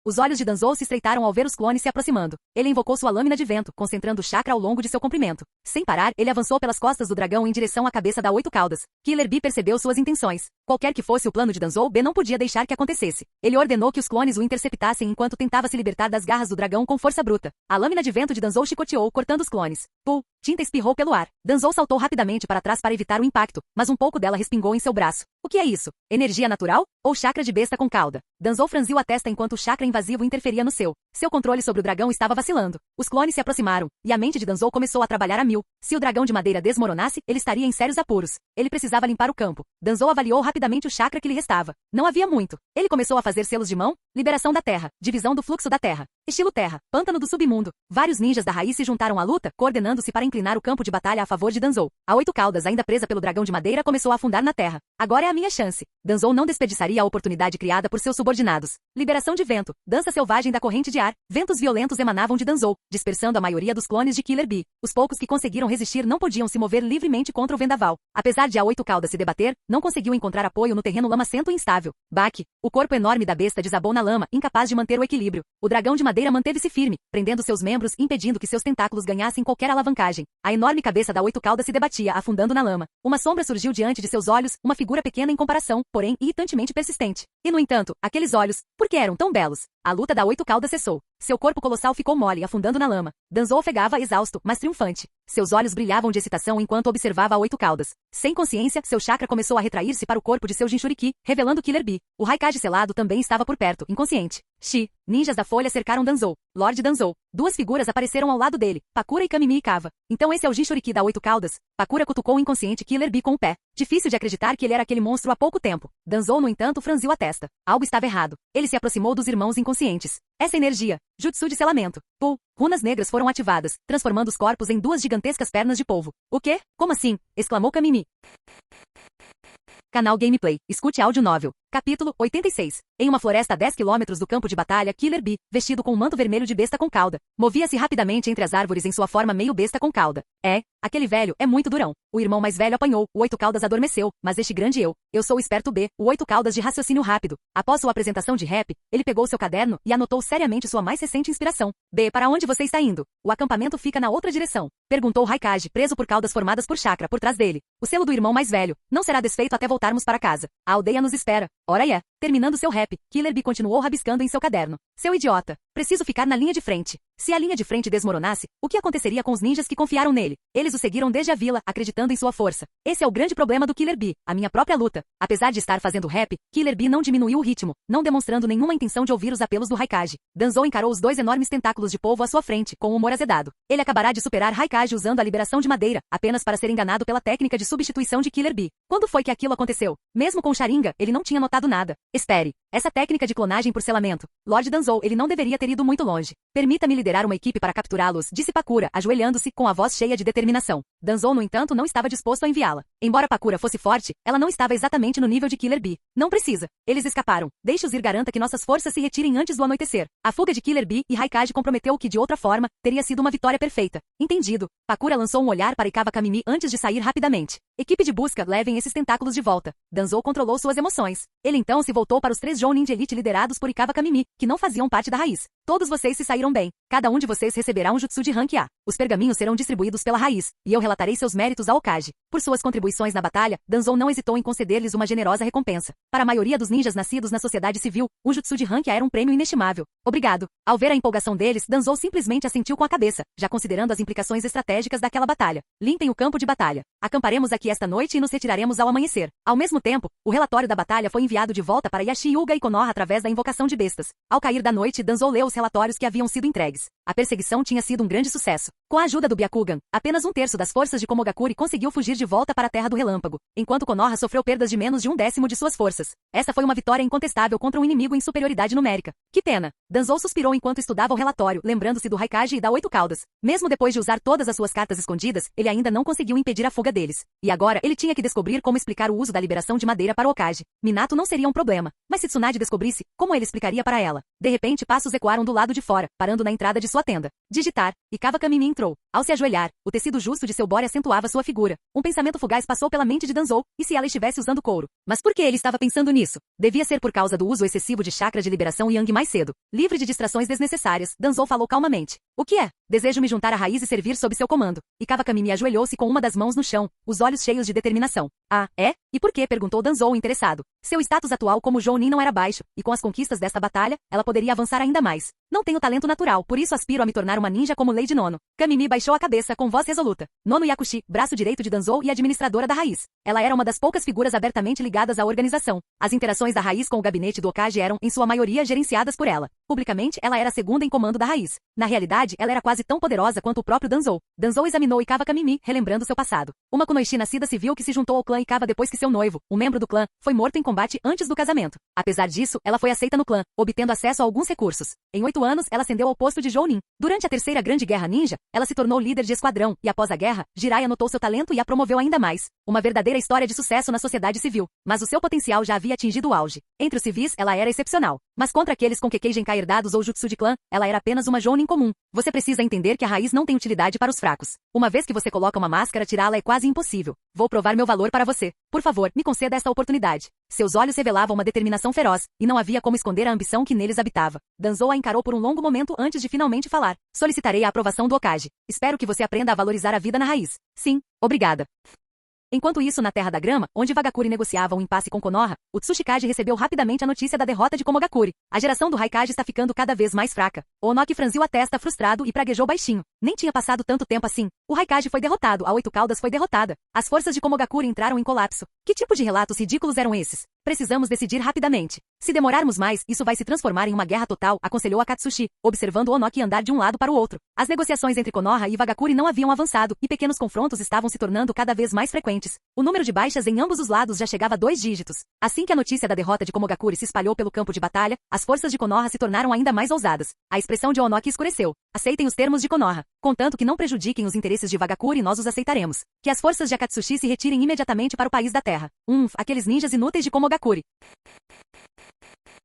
Os olhos de Danzou se estreitaram ao ver os clones se aproximando. Ele invocou sua lâmina de vento, concentrando o chakra ao longo de seu comprimento. Sem parar, ele avançou pelas costas do dragão em direção à cabeça da 8 caudas. Killer Bee percebeu suas intenções. Qualquer que fosse o plano de Danzou, B não podia deixar que acontecesse. Ele ordenou que os clones o interceptassem enquanto tentava se libertar das garras do dragão com força bruta. A lâmina de vento de Danzou chicoteou, cortando os clones. Pull! Tinta espirrou pelo ar. Danzou saltou rapidamente para trás para evitar o impacto, mas um pouco dela respingou em seu braço. O que é isso? Energia natural? Ou chakra de besta com cauda? Danzou franziu a testa enquanto o chakra invasivo interferia no seu. Seu controle sobre o dragão estava vacilando. Os clones se aproximaram, e a mente de Danzou começou a trabalhar a mil. Se o dragão de madeira desmoronasse, ele estaria em sérios apuros. Ele precisava limpar o campo. Danzou avaliou rapidamente o chakra que lhe restava. Não havia muito. Ele começou a fazer selos de mão, liberação da terra, divisão do fluxo da terra, estilo terra, pântano do submundo. Vários ninjas da raiz se juntaram à luta, coordenando-se para inclinar o campo de batalha a favor de Danzou. A 8 caudas, ainda presa pelo dragão de madeira, começou a afundar na terra. Agora é a minha chance. Danzou não desperdiçaria a oportunidade criada por seus subordinados. Liberação de vento, dança selvagem da corrente de ar. Ventos violentos emanavam de Danzou, dispersando a maioria dos clones de Killer Bee. Os poucos que conseguiram resistir não podiam se mover livremente contra o vendaval. Apesar de a 8 caudas se debater, não conseguiu encontrar apoio no terreno lamacento e instável. Baque! O corpo enorme da besta desabou na lama, incapaz de manter o equilíbrio. O dragão de madeira manteve-se firme, prendendo seus membros e impedindo que seus tentáculos ganhassem qualquer alavancagem. A enorme cabeça da 8 caudas se debatia, afundando na lama. Uma sombra surgiu diante de seus olhos, uma figura pequena em comparação, porém irritantemente persistente. E no entanto, aqueles olhos, por que eram tão belos? A luta da 8 caudas cessou. Seu corpo colossal ficou mole, afundando na lama. Danzou ofegava exausto, mas triunfante. Seus olhos brilhavam de excitação enquanto observava a 8 caudas. Sem consciência, seu chakra começou a retrair-se para o corpo de seu Jinchuriki, revelando Killer Bee. O Raikage selado também estava por perto, inconsciente. Ninjas da folha cercaram Danzou. Lord Danzou. Duas figuras apareceram ao lado dele, Pakura e Kamimi Kava. Então esse é o Jinchuriki da 8 caudas? Pakura cutucou o inconsciente Killer Bee com o pé. Difícil de acreditar que ele era aquele monstro há pouco tempo. Danzou, no entanto, franziu a testa. Algo estava errado. Ele se aproximou dos irmãos inconscientes. Essa energia. Jutsu de selamento. Pull. Runas negras foram ativadas, transformando os corpos em duas gigantescas pernas de polvo. O quê? Como assim? Exclamou Kamimi. Canal Gameplay. Escute áudio novel. Capítulo 86. Em uma floresta a 10 quilômetros do campo de batalha, Killer Bee, vestido com um manto vermelho de besta com cauda, movia-se rapidamente entre as árvores em sua forma meio besta com cauda. Aquele velho é muito durão. O irmão mais velho apanhou, o 8 caudas adormeceu, mas este grande eu sou o esperto B, o 8 caudas de raciocínio rápido. Após sua apresentação de rap, ele pegou seu caderno e anotou seriamente sua mais recente inspiração. B, para onde você está indo? O acampamento fica na outra direção. Perguntou Raikage, preso por caudas formadas por chakra, por trás dele. O selo do irmão mais velho. Não será desfeito até voltarmos para casa. A aldeia nos espera. Ora é. Terminando seu rap, Killer Bee continuou rabiscando em seu caderno. Seu idiota. Preciso ficar na linha de frente. Se a linha de frente desmoronasse, o que aconteceria com os ninjas que confiaram nele? Eles o seguiram desde a vila, acreditando em sua força. Esse é o grande problema do Killer Bee, a minha própria luta. Apesar de estar fazendo rap, Killer Bee não diminuiu o ritmo, não demonstrando nenhuma intenção de ouvir os apelos do Raikage. Danzou encarou os dois enormes tentáculos de polvo à sua frente, com um humor azedado. Ele acabará de superar Raikage usando a liberação de madeira, apenas para ser enganado pela técnica de substituição de Killer Bee. Quando foi que aquilo aconteceu? Mesmo com Sharingan, ele não tinha notado nada. Espere. Essa técnica de clonagem por selamento. Lord Danzou, ele não deveria ter ido muito longe. Permita-me liderar uma equipe para capturá-los, disse Pakura, ajoelhando-se, com a voz cheia de determinação. Danzou, no entanto, não estava disposto a enviá-la. Embora Pakura fosse forte, ela não estava exatamente no nível de Killer Bee. Não precisa. Eles escaparam. Deixe-os ir, garanta que nossas forças se retirem antes do anoitecer. A fuga de Killer Bee e Raikage comprometeu o que, de outra forma, teria sido uma vitória perfeita. Entendido. Pakura lançou um olhar para Ikava Kamimi antes de sair rapidamente. Equipe de busca, levem esses tentáculos de volta. Danzou controlou suas emoções. Ele então se voltou para os 3 Jounin de elite liderados por Ikava Kamimi, que não faziam parte da raiz. Todos vocês se saíram bem. Cada um de vocês receberá um jutsu de rank A. Os pergaminhos serão distribuídos pela raiz, e eu relatarei seus méritos ao Hokage. Por suas contribuições na batalha, Danzou não hesitou em conceder-lhes uma generosa recompensa. Para a maioria dos ninjas nascidos na sociedade civil, um jutsu de rank A era um prêmio inestimável. Obrigado. Ao ver a empolgação deles, Danzou simplesmente assentiu com a cabeça, já considerando as implicações estratégicas daquela batalha. Limpem o campo de batalha. Acamparemos aqui esta noite e nos retiraremos ao amanhecer. Ao mesmo tempo, o relatório da batalha foi enviado de volta para Yashi Yuga e Konoha através da invocação de bestas. Ao cair da noite, Danzou leu os relatórios que haviam sido entregues. A perseguição tinha sido um grande sucesso. Com a ajuda do Byakugan, apenas 1/3 das forças de Komogakuri conseguiu fugir de volta para a Terra do Relâmpago, enquanto Konoha sofreu perdas de menos de 1/10 de suas forças. Essa foi uma vitória incontestável contra um inimigo em superioridade numérica. Que pena! Danzou suspirou enquanto estudava o relatório, lembrando-se do Raikage e da 8 caudas. Mesmo depois de usar todas as suas cartas escondidas, ele ainda não conseguiu impedir a fuga deles. E agora, ele tinha que descobrir como explicar o uso da liberação de madeira para o Hokage. Minato não seria um problema, mas se Tsunade descobrisse, como ele explicaria para ela? De repente, passos ecoaram ficaram do lado de fora, parando na entrada de sua tenda. Digitar, e Kawakami entrou. Ao se ajoelhar, o tecido justo de seu body acentuava sua figura. Um pensamento fugaz passou pela mente de Danzou, e se ela estivesse usando couro? Mas por que ele estava pensando nisso? Devia ser por causa do uso excessivo de chakra de liberação Yang mais cedo. Livre de distrações desnecessárias, Danzou falou calmamente. O que é? Desejo me juntar à raiz e servir sob seu comando. E Kawakami ajoelhou-se com uma das mãos no chão, os olhos cheios de determinação. Ah, é? E por quê? Perguntou Danzou interessado. Seu status atual como Jounin não era baixo, e com as conquistas desta batalha, ela poderia avançar ainda mais. Não tenho talento natural, por isso aspiro a me tornar uma ninja como Lady Nono. Kamimi baixou a cabeça com voz resoluta. Nono Yakushi, braço direito de Danzou e administradora da raiz. Ela era uma das poucas figuras abertamente ligadas à organização. As interações da raiz com o gabinete do Okage eram, em sua maioria, gerenciadas por ela. Publicamente, ela era a segunda em comando da raiz. Na realidade, ela era quase tão poderosa quanto o próprio Danzou. Danzou examinou Ikawa Kamimi, relembrando seu passado. Uma kunoichi nascida civil que se juntou ao clã Ikawa depois que seu noivo, um membro do clã, foi morto em combate antes do casamento. Apesar disso, ela foi aceita no clã, obtendo acesso a alguns recursos. Em 8 anos, ela ascendeu ao posto de Jounin. Durante a Terceira Grande Guerra Ninja, ela se tornou líder de esquadrão, e após a guerra, Jiraiya notou seu talento e a promoveu ainda mais. Uma verdadeira história de sucesso na sociedade civil. Mas o seu potencial já havia atingido o auge. Entre os civis, ela era excepcional. Mas contra aqueles com Kekkei Genkai herdados ou Jutsu de clã, ela era apenas uma Jounin comum. Você precisa entender que a raiz não tem utilidade para os fracos. Uma vez que você coloca uma máscara, tirá-la é quase impossível. Vou provar meu valor para você. Por favor, me conceda esta oportunidade. Seus olhos revelavam uma determinação feroz, e não havia como esconder a ambição que neles habitava. Danzou a encarou por um longo momento antes de finalmente falar. Solicitarei a aprovação do Okage. Espero que você aprenda a valorizar a vida na raiz. Sim, obrigada. Enquanto isso, na Terra da Grama, onde Vagakuri negociava um impasse com Konoha, o Tsuchikage recebeu rapidamente a notícia da derrota de Komogakuri. A geração do Raikage está ficando cada vez mais fraca. O Onoki franziu a testa frustrado e praguejou baixinho. Nem tinha passado tanto tempo assim. O Raikage foi derrotado, a Oito Caudas foi derrotada. As forças de Komogakuri entraram em colapso. Que tipo de relatos ridículos eram esses? Precisamos decidir rapidamente. Se demorarmos mais, isso vai se transformar em uma guerra total, aconselhou Akatsushi, observando o Onoki andar de um lado para o outro. As negociações entre Konoha e Vagakuri não haviam avançado, e pequenos confrontos estavam se tornando cada vez mais frequentes. O número de baixas em ambos os lados já chegava a 2 dígitos. Assim que a notícia da derrota de Komogakuri se espalhou pelo campo de batalha, as forças de Konoha se tornaram ainda mais ousadas. A expressão de Onoki escureceu. Aceitem os termos de Konoha. Contanto que não prejudiquem os interesses de Vagakuri, nós os aceitaremos. Que as forças de Akatsushi se retirem imediatamente para o país da Terra. Aqueles ninjas inúteis de Komogakuri.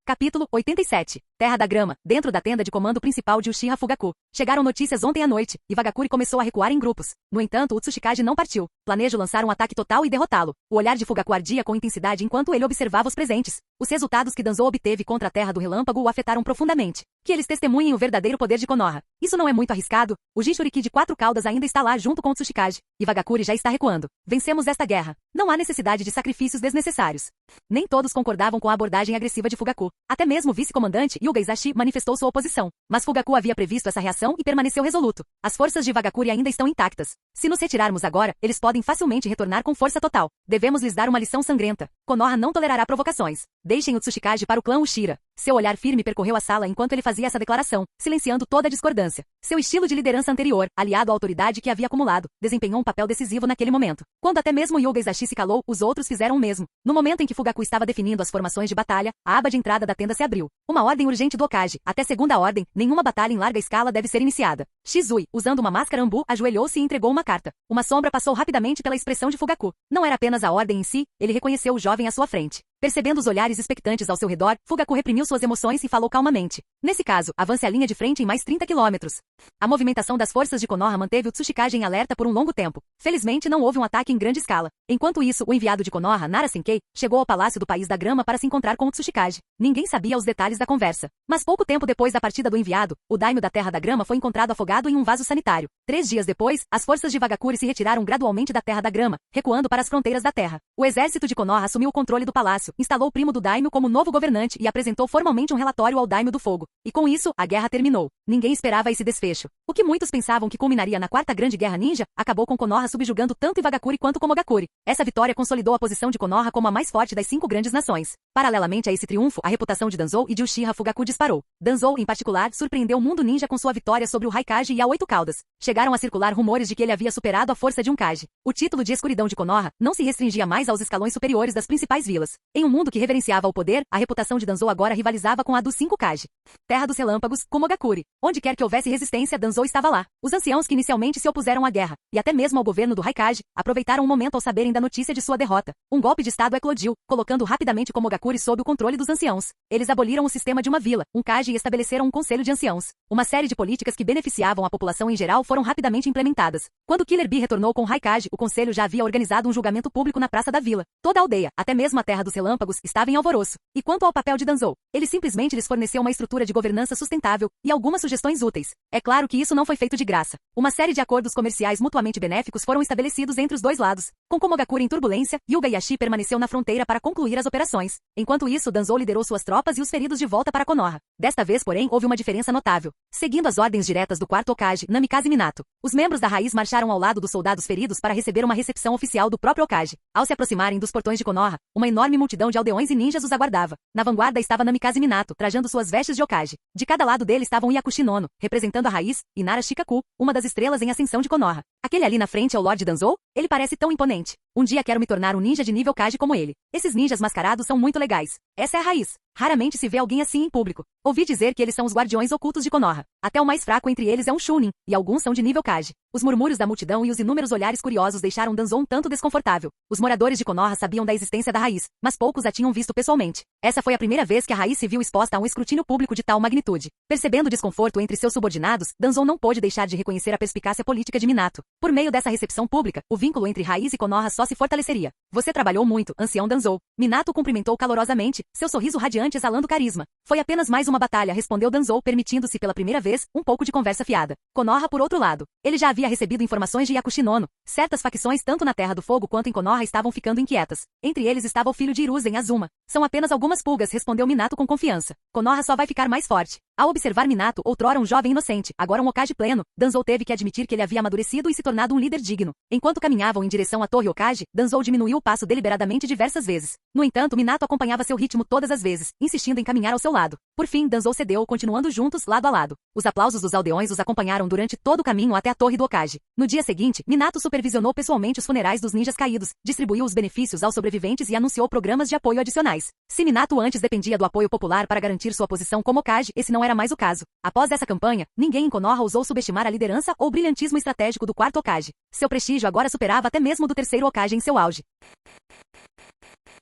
Capítulo 87. Terra da Grama, dentro da tenda de comando principal de Uchiha Fugaku. Chegaram notícias ontem à noite, e Vagakuri começou a recuar em grupos. No entanto, o Tsuchikage não partiu. Planejo lançar um ataque total e derrotá-lo. O olhar de Fugaku ardia com intensidade enquanto ele observava os presentes. Os resultados que Danzou obteve contra a Terra do Relâmpago o afetaram profundamente. Que eles testemunhem o verdadeiro poder de Konoha. Isso não é muito arriscado? O Jinchuriki de 4 caudas ainda está lá junto com o Tsuchikage. E Vagakuri já está recuando. Vencemos esta guerra. Não há necessidade de sacrifícios desnecessários. Nem todos concordavam com a abordagem agressiva de Fugaku. Até mesmo o vice-comandante Yuga Izashi manifestou sua oposição. Mas Fugaku havia previsto essa reação e permaneceu resoluto. As forças de Vagakuri ainda estão intactas. Se nos retirarmos agora, eles podem facilmente retornar com força total. Devemos lhes dar uma lição sangrenta. Konoha não tolerará provocações. Deixem o Tsuchikage para o clã Ushira. Seu olhar firme percorreu a sala enquanto ele fazia essa declaração, silenciando toda a discordância. Seu estilo de liderança anterior, aliado à autoridade que havia acumulado, desempenhou um papel decisivo naquele momento. Quando até mesmo Yuga Izashi se calou, os outros fizeram o mesmo. No momento em que Fugaku estava definindo as formações de batalha, a aba de entrada da tenda se abriu. Uma ordem urgente do Okage. Até segunda ordem, nenhuma batalha em larga escala deve ser iniciada. Shizui, usando uma máscara ambu, ajoelhou-se e entregou uma carta. Uma sombra passou rapidamente pela expressão de Fugaku. Não era apenas a ordem em si, ele reconheceu o jovem à sua frente. Percebendo os olhares expectantes ao seu redor, Fugaku reprimiu suas emoções e falou calmamente. Nesse caso, avance a linha de frente em mais 30 quilômetros. A movimentação das forças de Konoha manteve o Tsuchikage em alerta por um longo tempo. Felizmente não houve um ataque em grande escala. Enquanto isso, o enviado de Konoha, Nara Senkei, chegou ao Palácio do País da Grama para se encontrar com o Tsuchikage. Ninguém sabia os detalhes da conversa. Mas pouco tempo depois da partida do enviado, o daimyo da Terra da Grama foi encontrado afogado em um vaso sanitário. 3 dias depois, as forças de Vagakuri se retiraram gradualmente da Terra da Grama, recuando para as fronteiras da Terra. O exército de Konoha assumiu o controle do palácio, instalou o primo do daimyo como novo governante e apresentou formalmente um relatório ao daimyo do fogo. E com isso, a guerra terminou. Ninguém esperava esse desfecho. O que muitos pensavam que culminaria na Quarta Grande Guerra Ninja, acabou com Konoha subjugando tanto Iwagakuri quanto Komogakuri. Essa vitória consolidou a posição de Konoha como a mais forte das 5 grandes nações. Paralelamente a esse triunfo, a reputação de Danzou e de Uchiha Fugaku disparou. Danzou, em particular, surpreendeu o mundo ninja com sua vitória sobre o Raikage e a Oito Caudas. Chegaram a circular rumores de que ele havia superado a força de um Kage. O título de escuridão de Konoha não se restringia mais aos escalões superiores das principais vilas. Em um mundo que reverenciava o poder, a reputação de Danzou agora rivalizava com a dos 5 Kage. Terra dos relâmpagos, Komogakuri. Onde quer que houvesse resistência, Danzou estava lá. Os anciãos que inicialmente se opuseram à guerra, e até mesmo ao governo do Raikage, aproveitaram um momento ao saberem da notícia de sua derrota. Um golpe de estado eclodiu, colocando rapidamente Komogakuri sob o controle dos anciãos. Eles aboliram o sistema de uma vila, um Kage e estabeleceram um conselho de anciãos. Uma série de políticas que beneficiavam a população em geral foram rapidamente implementadas. Quando Killer Bee retornou com Raikage, o conselho já havia organizado um julgamento público na praça da vila. Toda a aldeia, até mesmo a terra dos relâmpagos, estava em alvoroço. E quanto ao papel de Danzou, ele simplesmente lhes forneceu uma estrutura de governança sustentável e algumas sugestões úteis. É claro que isso não foi feito de graça. Uma série de acordos comerciais mutuamente benéficos foram estabelecidos entre os dois lados. Com Komogakuri em turbulência, Hyuga Yashi permaneceu na fronteira para concluir as operações. Enquanto isso, Danzou liderou suas tropas e os feridos de volta para Konoha. Desta vez, porém, houve uma diferença notável. Seguindo as ordens diretas do quarto Hokage, Namikaze Minato, os membros da raiz marcharam ao lado dos soldados feridos para receber uma recepção oficial do próprio Hokage. Ao se aproximarem dos portões de Konoha, uma enorme multidão de aldeões e ninjas os aguardava. Na vanguarda estava Namikaze Minato, trajando suas vestes de Hokage. De cada lado dele estavam Yakushi Nono, representando a raiz, e Nara Shikaku, uma das estrelas em ascensão de Konoha. Aquele ali na frente é o Lorde Danzou? Ele parece tão imponente. Um dia quero me tornar um ninja de nível Kage como ele. Esses ninjas mascarados são muito legais. Essa é a raiz. Raramente se vê alguém assim em público. Ouvi dizer que eles são os guardiões ocultos de Konoha. Até o mais fraco entre eles é um Chunin, e alguns são de nível Kage. Os murmúrios da multidão e os inúmeros olhares curiosos deixaram Danzou um tanto desconfortável. Os moradores de Konoha sabiam da existência da raiz, mas poucos a tinham visto pessoalmente. Essa foi a primeira vez que a raiz se viu exposta a um escrutínio público de tal magnitude. Percebendo o desconforto entre seus subordinados, Danzou não pôde deixar de reconhecer a perspicácia política de Minato. Por meio dessa recepção pública, o vínculo entre raiz e Konoha só se fortaleceria. Você trabalhou muito, ancião Danzou. Minato o cumprimentou calorosamente, seu sorriso radiante exalando carisma. Foi apenas mais uma batalha, respondeu Danzou, permitindo-se pela primeira vez um pouco de conversa fiada. Konoha, por outro lado, ele já havia recebido informações de Yakushi Nono. Certas facções tanto na Terra do Fogo quanto em Konoha estavam ficando inquietas. Entre eles estava o filho de Hiruzen, Azuma. São apenas algumas pulgas, respondeu Minato com confiança. Konoha só vai ficar mais forte. Ao observar Minato, outrora um jovem inocente, agora um Hokage pleno, Danzou teve que admitir que ele havia amadurecido e se tornado um líder digno. Enquanto caminhavam em direção à Torre Hokage, Danzou diminuiu o passo deliberadamente diversas vezes. No entanto, Minato acompanhava seu ritmo todas as vezes, insistindo em caminhar ao seu lado. Por fim, Danzou cedeu, continuando juntos, lado a lado. Os aplausos dos aldeões os acompanharam durante todo o caminho até a Torre do Hokage. No dia seguinte, Minato supervisionou pessoalmente os funerais dos ninjas caídos, distribuiu os benefícios aos sobreviventes e anunciou programas de apoio adicionais. Se Minato antes dependia do apoio popular para garantir sua posição como Hokage, esse não era mais o caso. Após essa campanha, ninguém em Konoha ousou subestimar a liderança ou brilhantismo estratégico do quarto Hokage. Seu prestígio agora superava até mesmo do terceiro Hokage em seu auge.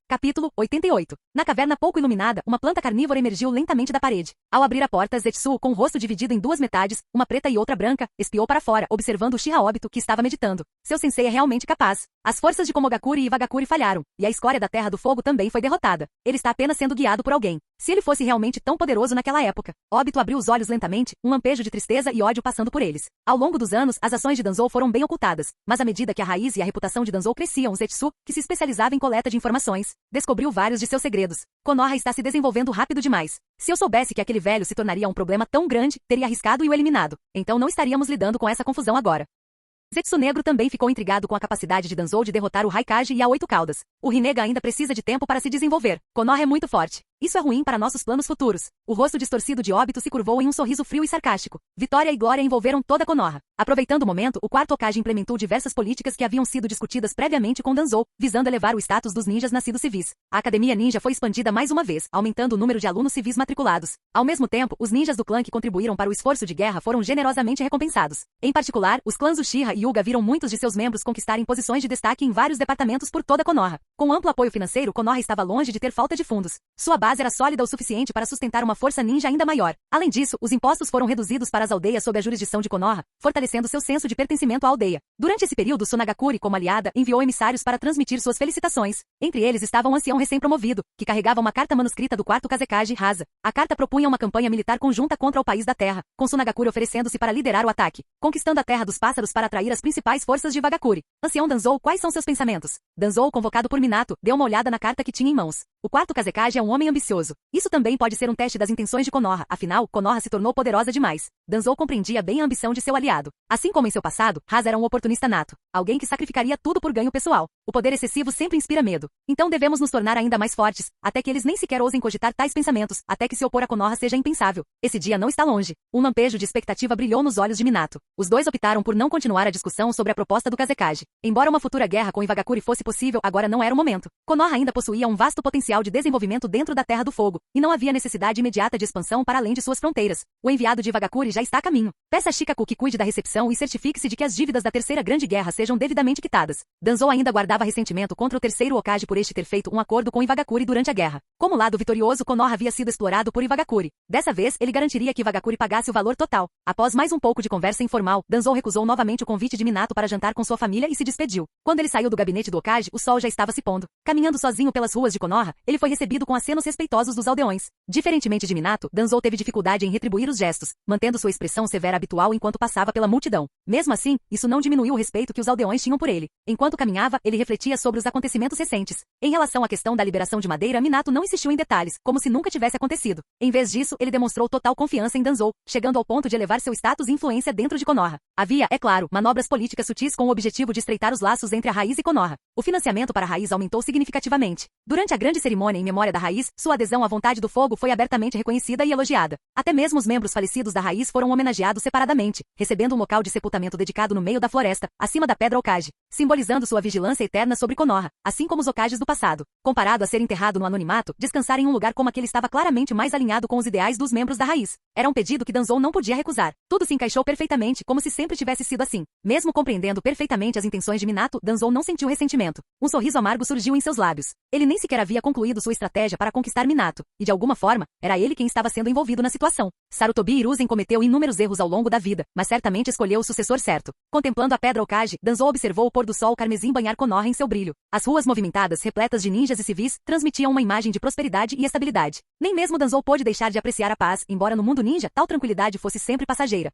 Capítulo 88. Na caverna pouco iluminada, uma planta carnívora emergiu lentamente da parede. Ao abrir a porta, Zetsu, com o rosto dividido em duas metades, uma preta e outra branca, espiou para fora, observando o Shiha óbito que estava meditando. Seu sensei é realmente capaz. As forças de Komogakuri e Iwagakuri falharam, e a escória da Terra do Fogo também foi derrotada. Ele está apenas sendo guiado por alguém. Se ele fosse realmente tão poderoso naquela época. Óbito abriu os olhos lentamente, um lampejo de tristeza e ódio passando por eles. Ao longo dos anos, as ações de Danzou foram bem ocultadas, mas à medida que a raiz e a reputação de Danzou cresciam, Zetsu, que se especializava em coleta de informações, descobriu vários de seus segredos. Konoha está se desenvolvendo rápido demais. Se eu soubesse que aquele velho se tornaria um problema tão grande, teria arriscado e o eliminado. Então não estaríamos lidando com essa confusão agora. Zetsu Negro também ficou intrigado com a capacidade de Danzou de derrotar o Raikage e a 8 Caudas. O Rinnegan ainda precisa de tempo para se desenvolver. Konoha é muito forte. Isso é ruim para nossos planos futuros. O rosto distorcido de Óbito se curvou em um sorriso frio e sarcástico. Vitória e glória envolveram toda Konoha. Aproveitando o momento, o quarto Hokage implementou diversas políticas que haviam sido discutidas previamente com Danzou, visando elevar o status dos ninjas nascidos civis. A Academia Ninja foi expandida mais uma vez, aumentando o número de alunos civis matriculados. Ao mesmo tempo, os ninjas do clã que contribuíram para o esforço de guerra foram generosamente recompensados. Em particular, os clãs Uchiha e Hyuga viram muitos de seus membros conquistarem posições de destaque em vários departamentos por toda Konoha. Com amplo apoio financeiro, Konoha estava longe de ter falta de fundos. Sua base era sólida o suficiente para sustentar uma força ninja ainda maior. Além disso, os impostos foram reduzidos para as aldeias sob a jurisdição de Konoha, fortalecendo seu senso de pertencimento à aldeia. Durante esse período, Sunagakuri, como aliada, enviou emissários para transmitir suas felicitações. Entre eles estava um ancião recém-promovido, que carregava uma carta manuscrita do quarto Kazekage Rasa. A carta propunha uma campanha militar conjunta contra o país da Terra, com Sunagakuri oferecendo-se para liderar o ataque, conquistando a Terra dos Pássaros para atrair as principais forças de Iwagakuri. Ancião Danzou, quais são seus pensamentos? Danzou, convocado por Minato, deu uma olhada na carta que tinha em mãos. O quarto Kazekage é um homem ambicioso. Isso também pode ser um teste das intenções de Konoha, afinal, Konoha se tornou poderosa demais. Danzou compreendia bem a ambição de seu aliado. Assim como em seu passado, Haz era um oportunista nato. Alguém que sacrificaria tudo por ganho pessoal. O poder excessivo sempre inspira medo. Então devemos nos tornar ainda mais fortes, até que eles nem sequer ousem cogitar tais pensamentos, até que se opor a Konoha seja impensável. Esse dia não está longe. Um lampejo de expectativa brilhou nos olhos de Minato. Os dois optaram por não continuar a discussão sobre a proposta do Kazekage. Embora uma futura guerra com Iwagakure fosse possível, agora não era o momento. Konoha ainda possuía um vasto potencial de desenvolvimento dentro da Terra do Fogo, e não havia necessidade imediata de expansão para além de suas fronteiras. O enviado de Iwagakure já está a caminho. Peça a Shikaku que cuide da recepção e certifique-se de que as dívidas da Terceira Grande Guerra sejam devidamente quitadas. Danzou ainda guardava ressentimento contra o terceiro Hokage por este ter feito um acordo com Iwagakure durante a guerra. Como lado vitorioso, Konoha havia sido explorado por Iwagakure. Dessa vez, ele garantiria que Iwagakure pagasse o valor total. Após mais um pouco de conversa informal, Danzou recusou novamente o convite de Minato para jantar com sua família e se despediu. Quando ele saiu do gabinete do Hokage, o sol já estava se pondo. Caminhando sozinho pelas ruas de Konoha, ele foi recebido com acenos respeitosos dos aldeões. Diferentemente de Minato, Danzou teve dificuldade em retribuir os gestos, mantendo sua expressão severa habitual enquanto passava pela multidão. Mesmo assim, isso não diminuiu o respeito que os aldeões tinham por ele. Enquanto caminhava, ele refletia sobre os acontecimentos recentes. Em relação à questão da liberação de Madeira, Minato não insistiu em detalhes, como se nunca tivesse acontecido. Em vez disso, ele demonstrou total confiança em Danzou, chegando ao ponto de elevar seu status e influência dentro de Konoha. Havia, é claro, manobras políticas sutis com o objetivo de estreitar os laços entre a Raiz e Konoha. O financiamento para a Raiz aumentou significativamente. Durante a grande cerimônia em memória da Raiz, sua adesão à vontade do fogo foi abertamente reconhecida e elogiada. Até mesmo os membros falecidos da Raiz foram homenageados separadamente, recebendo um local de sepultamento dedicado no meio da floresta, acima da Pedra Hokage, simbolizando sua vigilância eterna sobre Konoha, assim como os Hokages do passado. Comparado a ser enterrado no anonimato, descansar em um lugar como aquele estava claramente mais alinhado com os ideais dos membros da Raiz. Era um pedido que Danzou não podia recusar. Tudo se encaixou perfeitamente, como se sempre tivesse sido assim. Mesmo compreendendo perfeitamente as intenções de Minato, Danzou não sentiu ressentimento. Um sorriso amargo surgiu em seus lábios. Ele nem sequer havia concluído sua estratégia para conquistar Minato, e de alguma forma, era ele quem estava sendo envolvido na situação. Sarutobi Hiruzen cometeu inúmeros erros ao longo da vida, mas certamente escolheu o sucessor certo. Contemplando a Pedra Hokage, Danzou observou o pôr do sol carmesim banhar Konoha em seu brilho. As ruas movimentadas, repletas de ninjas e civis, transmitiam uma imagem de prosperidade e estabilidade. Nem mesmo Danzou pôde deixar de apreciar a paz, embora no mundo ninja, tal tranquilidade fosse sempre passageira.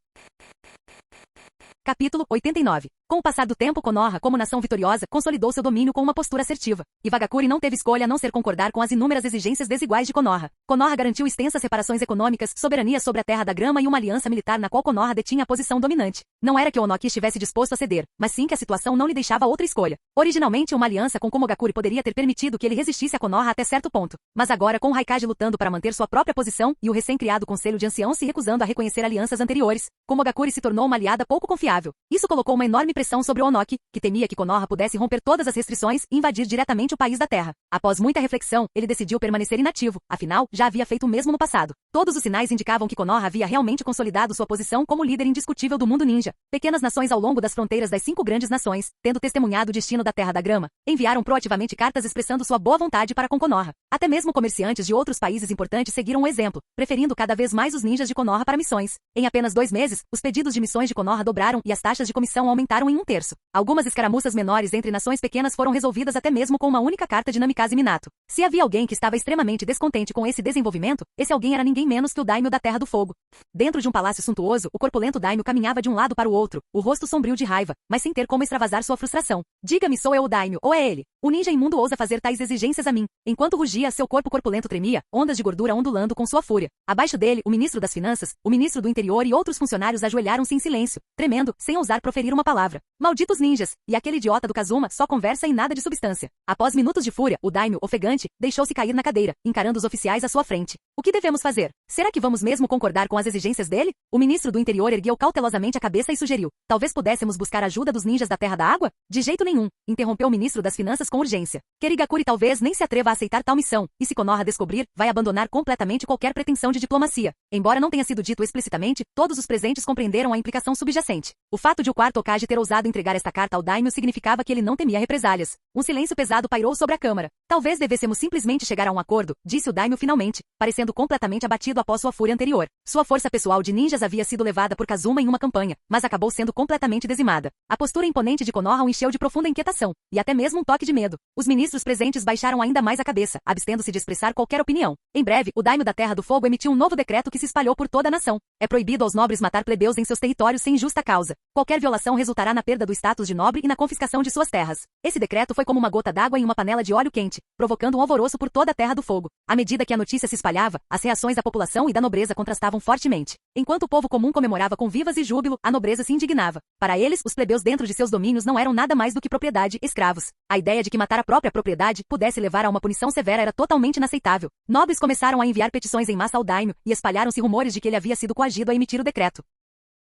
Capítulo 89. Com o passar do tempo, Konoha, como nação vitoriosa, consolidou seu domínio com uma postura assertiva. Iwagakure não teve escolha a não ser concordar com as inúmeras exigências desiguais de Konoha. Konoha garantiu extensas reparações econômicas, soberania sobre a Terra da Grama e uma aliança militar na qual Konoha detinha a posição dominante. Não era que Onoki estivesse disposto a ceder, mas sim que a situação não lhe deixava outra escolha. Originalmente, uma aliança com Komogakure poderia ter permitido que ele resistisse a Konoha até certo ponto. Mas agora, com o Raikage lutando para manter sua própria posição e o recém-criado Conselho de Anciãos se recusando a reconhecer alianças anteriores, Komogakure se tornou uma aliada pouco confiável. Isso colocou uma enorme pressão sobre Onoki, que temia que Konoha pudesse romper todas as restrições e invadir diretamente o país da Terra. Após muita reflexão, ele decidiu permanecer inativo, afinal, já havia feito o mesmo no passado. Todos os sinais indicavam que Konoha havia realmente consolidado sua posição como líder indiscutível do mundo ninja. Pequenas nações ao longo das fronteiras das 5 grandes nações, tendo testemunhado o destino da Terra da Grama, enviaram proativamente cartas expressando sua boa vontade para com Konoha. Até mesmo comerciantes de outros países importantes seguiram o exemplo, preferindo cada vez mais os ninjas de Konoha para missões. Em apenas 2 meses, os pedidos de missões de Konoha dobraram e as taxas de comissão aumentaram em 1/3. Algumas escaramuças menores entre nações pequenas foram resolvidas até mesmo com uma única carta de Namikaze Minato. Se havia alguém que estava extremamente descontente com esse desenvolvimento, esse alguém era ninguém menos que o daimyo da Terra do Fogo. Dentro de um palácio suntuoso, o corpulento daimyo caminhava de um lado para o outro, o rosto sombrio de raiva, mas sem ter como extravasar sua frustração. Diga-me, sou eu o daimyo, ou é ele? O ninja imundo ousa fazer tais exigências a mim. Enquanto rugia, seu corpo corpulento tremia, ondas de gordura ondulando com sua fúria. Abaixo dele, o ministro das Finanças, o ministro do Interior e outros funcionários ajoelharam-se em silêncio, tremendo, sem ousar proferir uma palavra. Malditos ninjas! E aquele idiota do Kazuma só conversa e nada de substância. Após minutos de fúria, o daimyo, ofegante, deixou-se cair na cadeira, encarando os oficiais à sua frente. O que devemos fazer? Será que vamos mesmo concordar com as exigências dele? O ministro do Interior ergueu cautelosamente a cabeça e sugeriu. Talvez pudéssemos buscar ajuda dos ninjas da Terra da Água? De jeito nenhum, interrompeu o ministro das Finanças com urgência. Kirigakure talvez nem se atreva a aceitar tal missão, e se Konoha descobrir, vai abandonar completamente qualquer pretensão de diplomacia. Embora não tenha sido dito explicitamente, todos os presentes compreenderam a implicação subjacente. O fato de o quarto Hokage ter ousado entregar esta carta ao daimyo significava que ele não temia represálias. Um silêncio pesado pairou sobre a câmara. Talvez devêssemos simplesmente chegar a um acordo, disse o daimyo finalmente, parecendo completamente abatido após sua fúria anterior. Sua força pessoal de ninjas havia sido levada por Kazuma em uma campanha, mas acabou sendo completamente dizimada. A postura imponente de Konoha o encheu de profunda inquietação, e até mesmo um toque de medo. Os ministros presentes baixaram ainda mais a cabeça, abstendo-se de expressar qualquer opinião. Em breve, o daimyo da Terra do Fogo emitiu um novo decreto que se espalhou por toda a nação. É proibido aos nobres matar plebeus em seus territórios sem justa causa. Qualquer violação resultará na perda do status de nobre e na confiscação de suas terras. Esse decreto foi como uma gota d'água em uma panela de óleo quente, provocando um alvoroço por toda a Terra do Fogo. À medida que a notícia se espalhava, as reações da população e da nobreza contrastavam fortemente. Enquanto o povo comum comemorava com vivas e júbilo, a nobreza se indignava. Para eles, os plebeus dentro de seus domínios não eram nada mais do que propriedade, escravos. A ideia de que matar a própria propriedade pudesse levar a uma punição severa era totalmente inaceitável. Nobres começaram a enviar petições em massa ao daimyo, e espalharam-se rumores de que ele havia sido coagido a emitir o decreto.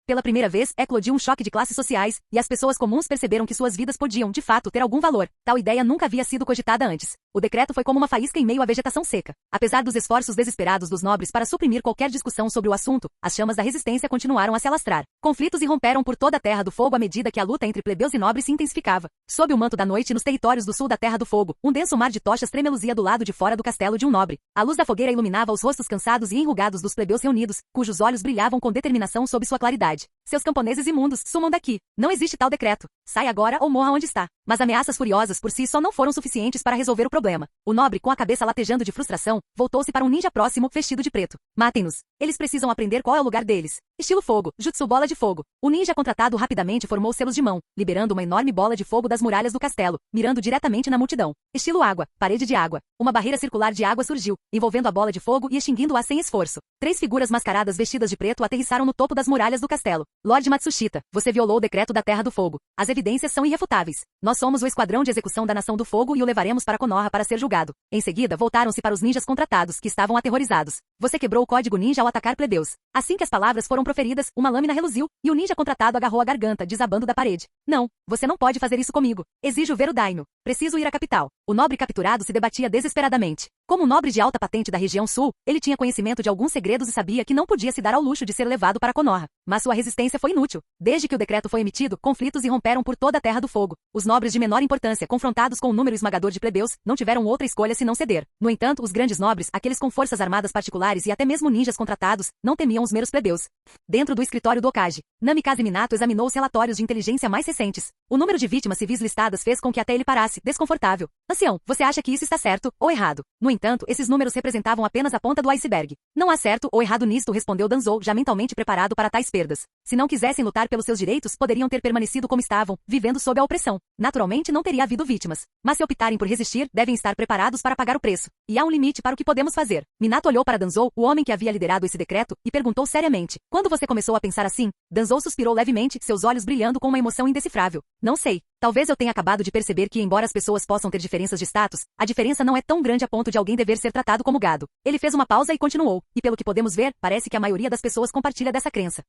Pela primeira vez, eclodiu um choque de classes sociais, e as pessoas comuns perceberam que suas vidas podiam, de fato, ter algum valor. Tal ideia nunca havia sido cogitada antes. O decreto foi como uma faísca em meio à vegetação seca. Apesar dos esforços desesperados dos nobres para suprimir qualquer discussão sobre o assunto, as chamas da resistência continuaram a se alastrar. Conflitos irromperam por toda a Terra do Fogo à medida que a luta entre plebeus e nobres se intensificava. Sob o manto da noite nos territórios do sul da Terra do Fogo, um denso mar de tochas tremeluzia do lado de fora do castelo de um nobre. A luz da fogueira iluminava os rostos cansados e enrugados dos plebeus reunidos, cujos olhos brilhavam com determinação sob sua claridade. Seus camponeses imundos, sumam daqui. Não existe tal decreto. Sai agora ou morra onde está. Mas ameaças furiosas por si só não foram suficientes para resolver o problema. O nobre, com a cabeça latejando de frustração, voltou-se para um ninja próximo, vestido de preto. Matem-nos. Eles precisam aprender qual é o lugar deles. Estilo fogo, jutsu bola de fogo. O ninja contratado rapidamente formou selos de mão, liberando uma enorme bola de fogo das muralhas do castelo, mirando diretamente na multidão. Estilo água, parede de água. Uma barreira circular de água surgiu, envolvendo a bola de fogo e extinguindo-a sem esforço. 3 figuras mascaradas vestidas de preto aterrissaram no topo das muralhas do castelo. Lord Matsushita, você violou o decreto da Terra do Fogo. As evidências são irrefutáveis. Nós somos o esquadrão de execução da Nação do Fogo e o levaremos para Konoha para ser julgado. Em seguida, voltaram-se para os ninjas contratados, que estavam aterrorizados. Você quebrou o código ninja ao atacar plebeus. Assim que as palavras foram proferidas, uma lâmina reluziu, e o ninja contratado agarrou a garganta, desabando da parede. Não, você não pode fazer isso comigo. Exijo ver o daimyo. Preciso ir à capital. O nobre capturado se debatia desesperadamente. Como um nobre de alta patente da região sul, ele tinha conhecimento de alguns segredos e sabia que não podia se dar ao luxo de ser levado para Konoha. Mas sua resistência foi inútil. Desde que o decreto foi emitido, conflitos irromperam por toda a Terra do Fogo. Os nobres de menor importância, confrontados com um número esmagador de plebeus, não tiveram outra escolha senão ceder. No entanto, os grandes nobres, aqueles com forças armadas particulares e até mesmo ninjas contratados, não temiam os meros plebeus. Dentro do escritório do Okage, Namikaze Minato examinou os relatórios de inteligência mais recentes. O número de vítimas civis listadas fez com que até ele parasse, desconfortável. Ancião, você acha que isso está certo ou errado? No entanto, esses números representavam apenas a ponta do iceberg. Não há certo ou errado nisto, respondeu Danzou, já mentalmente preparado para tais perdas. Se não quisessem lutar pelos seus direitos, poderiam ter permanecido como estavam, vivendo sob a opressão. Naturalmente não teria havido vítimas. Mas se optarem por resistir, devem estar preparados para pagar o preço. E há um limite para o que podemos fazer. Minato olhou para Danzou, o homem que havia liderado esse decreto, e perguntou seriamente. Quando você começou a pensar assim? Danzou suspirou levemente, seus olhos brilhando com uma emoção indecifrável. Não sei. Talvez eu tenha acabado de perceber que, embora as pessoas possam ter diferenças de status, a diferença não é tão grande a ponto de alguém dever ser tratado como gado. Ele fez uma pausa e continuou, e pelo que podemos ver, parece que a maioria das pessoas compartilha dessa crença.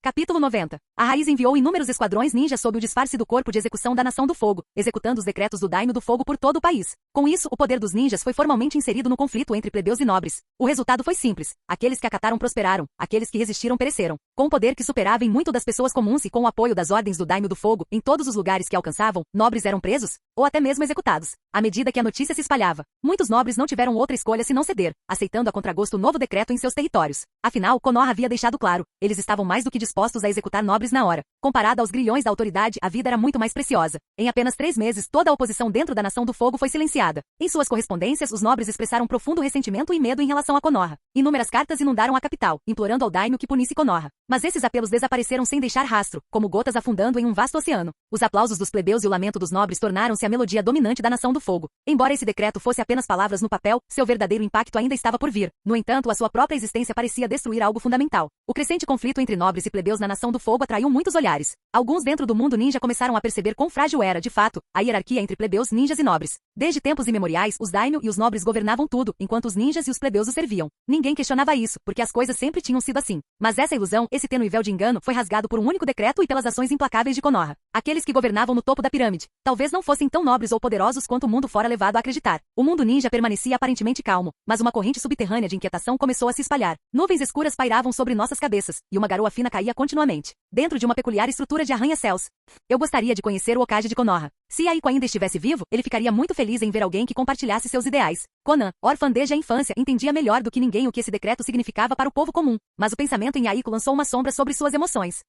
Capítulo 90. A Raiz enviou inúmeros esquadrões ninja sob o disfarce do corpo de execução da Nação do Fogo, executando os decretos do daimyo do fogo por todo o país. Com isso, o poder dos ninjas foi formalmente inserido no conflito entre plebeus e nobres. O resultado foi simples. Aqueles que acataram prosperaram, aqueles que resistiram pereceram. Com um poder que superava em muito das pessoas comuns e com o apoio das ordens do daimyo do fogo, em todos os lugares que alcançavam, nobres eram presos, ou até mesmo executados. À medida que a notícia se espalhava, muitos nobres não tiveram outra escolha senão ceder, aceitando a contragosto o novo decreto em seus territórios. Afinal, Konoha havia deixado claro, eles estavam mais do que dispostos a executar nobres na hora. Comparada aos grilhões da autoridade, a vida era muito mais preciosa. Em apenas 3 meses, toda a oposição dentro da Nação do Fogo foi silenciada. Em suas correspondências, os nobres expressaram profundo ressentimento e medo em relação a Konoha. Inúmeras cartas inundaram a capital, implorando ao daimyo que punisse Konoha. Mas esses apelos desapareceram sem deixar rastro, como gotas afundando em um vasto oceano. Os aplausos dos plebeus e o lamento dos nobres tornaram-se a melodia dominante da Nação do Fogo. Embora esse decreto fosse apenas palavras no papel, seu verdadeiro impacto ainda estava por vir. No entanto, a sua própria existência parecia destruir algo fundamental. O crescente conflito entre nobres e plebeus na Nação do Fogo atraiu muitos olhares. Alguns dentro do mundo ninja começaram a perceber quão frágil era, de fato, a hierarquia entre plebeus, ninjas e nobres. Desde tempos imemoriais, os daimyo e os nobres governavam tudo, enquanto os ninjas e os plebeus os serviam. Ninguém questionava isso, porque as coisas sempre tinham sido assim. Mas essa ilusão, esse tênue véu de engano, foi rasgado por um único decreto e pelas ações implacáveis de Konoha. Aqueles que governavam no topo da pirâmide, talvez não fossem tão nobres ou poderosos quanto o mundo fora levado a acreditar. O mundo ninja permanecia aparentemente calmo, mas uma corrente subterrânea de inquietação começou a se espalhar. Nuvens escuras pairavam sobre nossas cabeças, e uma garoa fina caía continuamente, dentro de uma peculiar estrutura de arranha-céus. Eu gostaria de conhecer o Okage de Konoha. Se Aiko ainda estivesse vivo, ele ficaria muito feliz em ver alguém que compartilhasse seus ideais. Conan, órfã desde a infância, entendia melhor do que ninguém o que esse decreto significava para o povo comum, mas o pensamento em Aiko lançou uma sombra sobre suas emoções.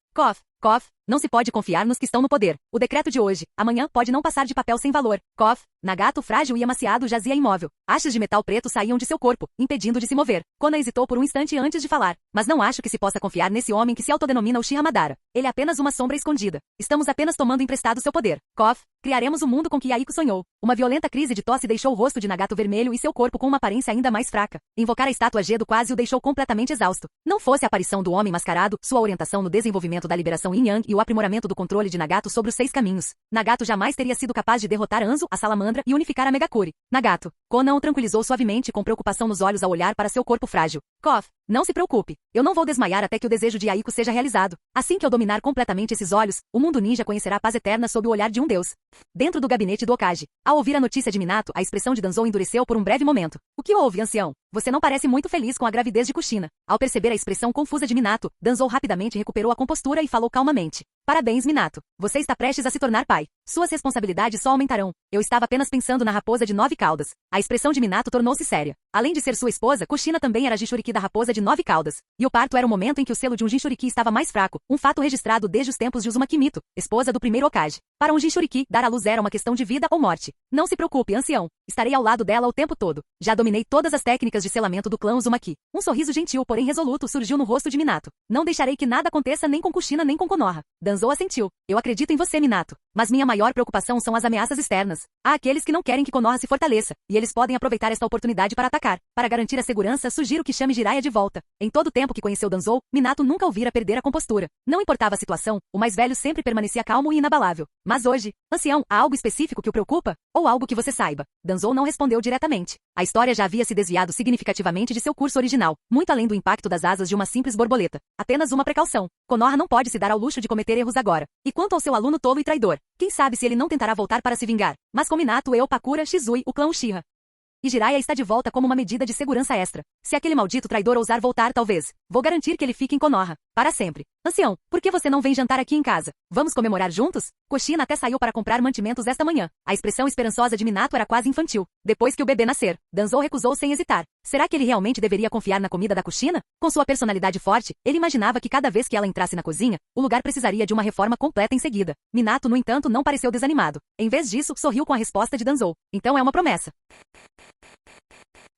Kof, não se pode confiar nos que estão no poder. O decreto de hoje, amanhã, pode não passar de papel sem valor. Kof, Nagato frágil e amaciado jazia imóvel. Hastes de metal preto saíam de seu corpo, impedindo de se mover. Conan hesitou por um instante antes de falar. Mas não acho que se possa confiar nesse homem que se autodenomina Uchiha Madara. clara. Ele é apenas uma sombra escondida. Estamos apenas tomando emprestado seu poder. Kof, criaremos o mundo com que Yahiko sonhou. Uma violenta crise de tosse deixou o rosto de Nagato vermelho e seu corpo com uma aparência ainda mais fraca. Invocar a estátua Gedo quase o deixou completamente exausto. Não fosse a aparição do homem mascarado, sua orientação no desenvolvimento da liberação Yin-Yang e o aprimoramento do controle de Nagato sobre os 6 caminhos. Nagato jamais teria sido capaz de derrotar Anzo, a salamandra, e unificar a Megakuri. Nagato. Konan o tranquilizou suavemente com preocupação nos olhos ao olhar para seu corpo frágil. Kof, não se preocupe. Eu não vou desmaiar até que o desejo de Yahiko seja realizado. Assim que eu dominar completamente esses olhos, o mundo ninja conhecerá a paz eterna sob o olhar de um deus. Dentro do gabinete do Hokage. Ao ouvir a notícia de Minato, a expressão de Danzou endureceu por um breve momento. O que houve, ancião? Você não parece muito feliz com a gravidez de Kushina. Ao perceber a expressão confusa de Minato, Danzou rapidamente recuperou a compostura e falou calmamente. Parabéns, Minato. Você está prestes a se tornar pai. Suas responsabilidades só aumentarão. Eu estava apenas pensando na raposa de 9 caudas. A expressão de Minato tornou-se séria. Além de ser sua esposa, Kushina também era Jinchuriki da raposa de 9 caudas. E o parto era o momento em que o selo de um Jinchuriki estava mais fraco, um fato registrado desde os tempos de Uzumaki Mito, esposa do primeiro Hokage. Para um Jinchuriki, dar à luz era uma questão de vida ou morte. Não se preocupe, ancião. Estarei ao lado dela o tempo todo. Já dominei todas as técnicas de selamento do clã Uzumaki. Um sorriso gentil, porém resoluto, surgiu no rosto de Minato. Não deixarei que nada aconteça nem com Kushina nem com Konoha. Danzou assentiu. Eu acredito em você, Minato. Mas minha maior preocupação são as ameaças externas. Há aqueles que não querem que Konoha se fortaleça, e eles podem aproveitar esta oportunidade para atacar. Para garantir a segurança, sugiro que chame Jiraiya de volta. Em todo o tempo que conheceu Danzou, Minato nunca o vira perder a compostura. Não importava a situação, o mais velho sempre permanecia calmo e inabalável. Mas hoje, ancião, há algo específico que o preocupa? Ou algo que você saiba? Danzou não respondeu diretamente. A história já havia se desviado significativamente de seu curso original, muito além do impacto das asas de uma simples borboleta. Apenas uma precaução. Konoha não pode se dar ao luxo de cometer erros agora. E quanto ao seu aluno tolo e traidor, quem sabe se ele não tentará voltar para se vingar? Mas com Minato, Pakura, Shizui, o clã Uchiha. E Jiraiya está de volta como uma medida de segurança extra. Se aquele maldito traidor ousar voltar, talvez. Vou garantir que ele fique em Konoha. Para sempre. Ancião, por que você não vem jantar aqui em casa? Vamos comemorar juntos? Kushina até saiu para comprar mantimentos esta manhã. A expressão esperançosa de Minato era quase infantil. Depois que o bebê nascer, Danzou recusou sem hesitar. Será que ele realmente deveria confiar na comida da Kushina? Com sua personalidade forte, ele imaginava que cada vez que ela entrasse na cozinha, o lugar precisaria de uma reforma completa em seguida. Minato, no entanto, não pareceu desanimado. Em vez disso, sorriu com a resposta de Danzou. Então é uma promessa.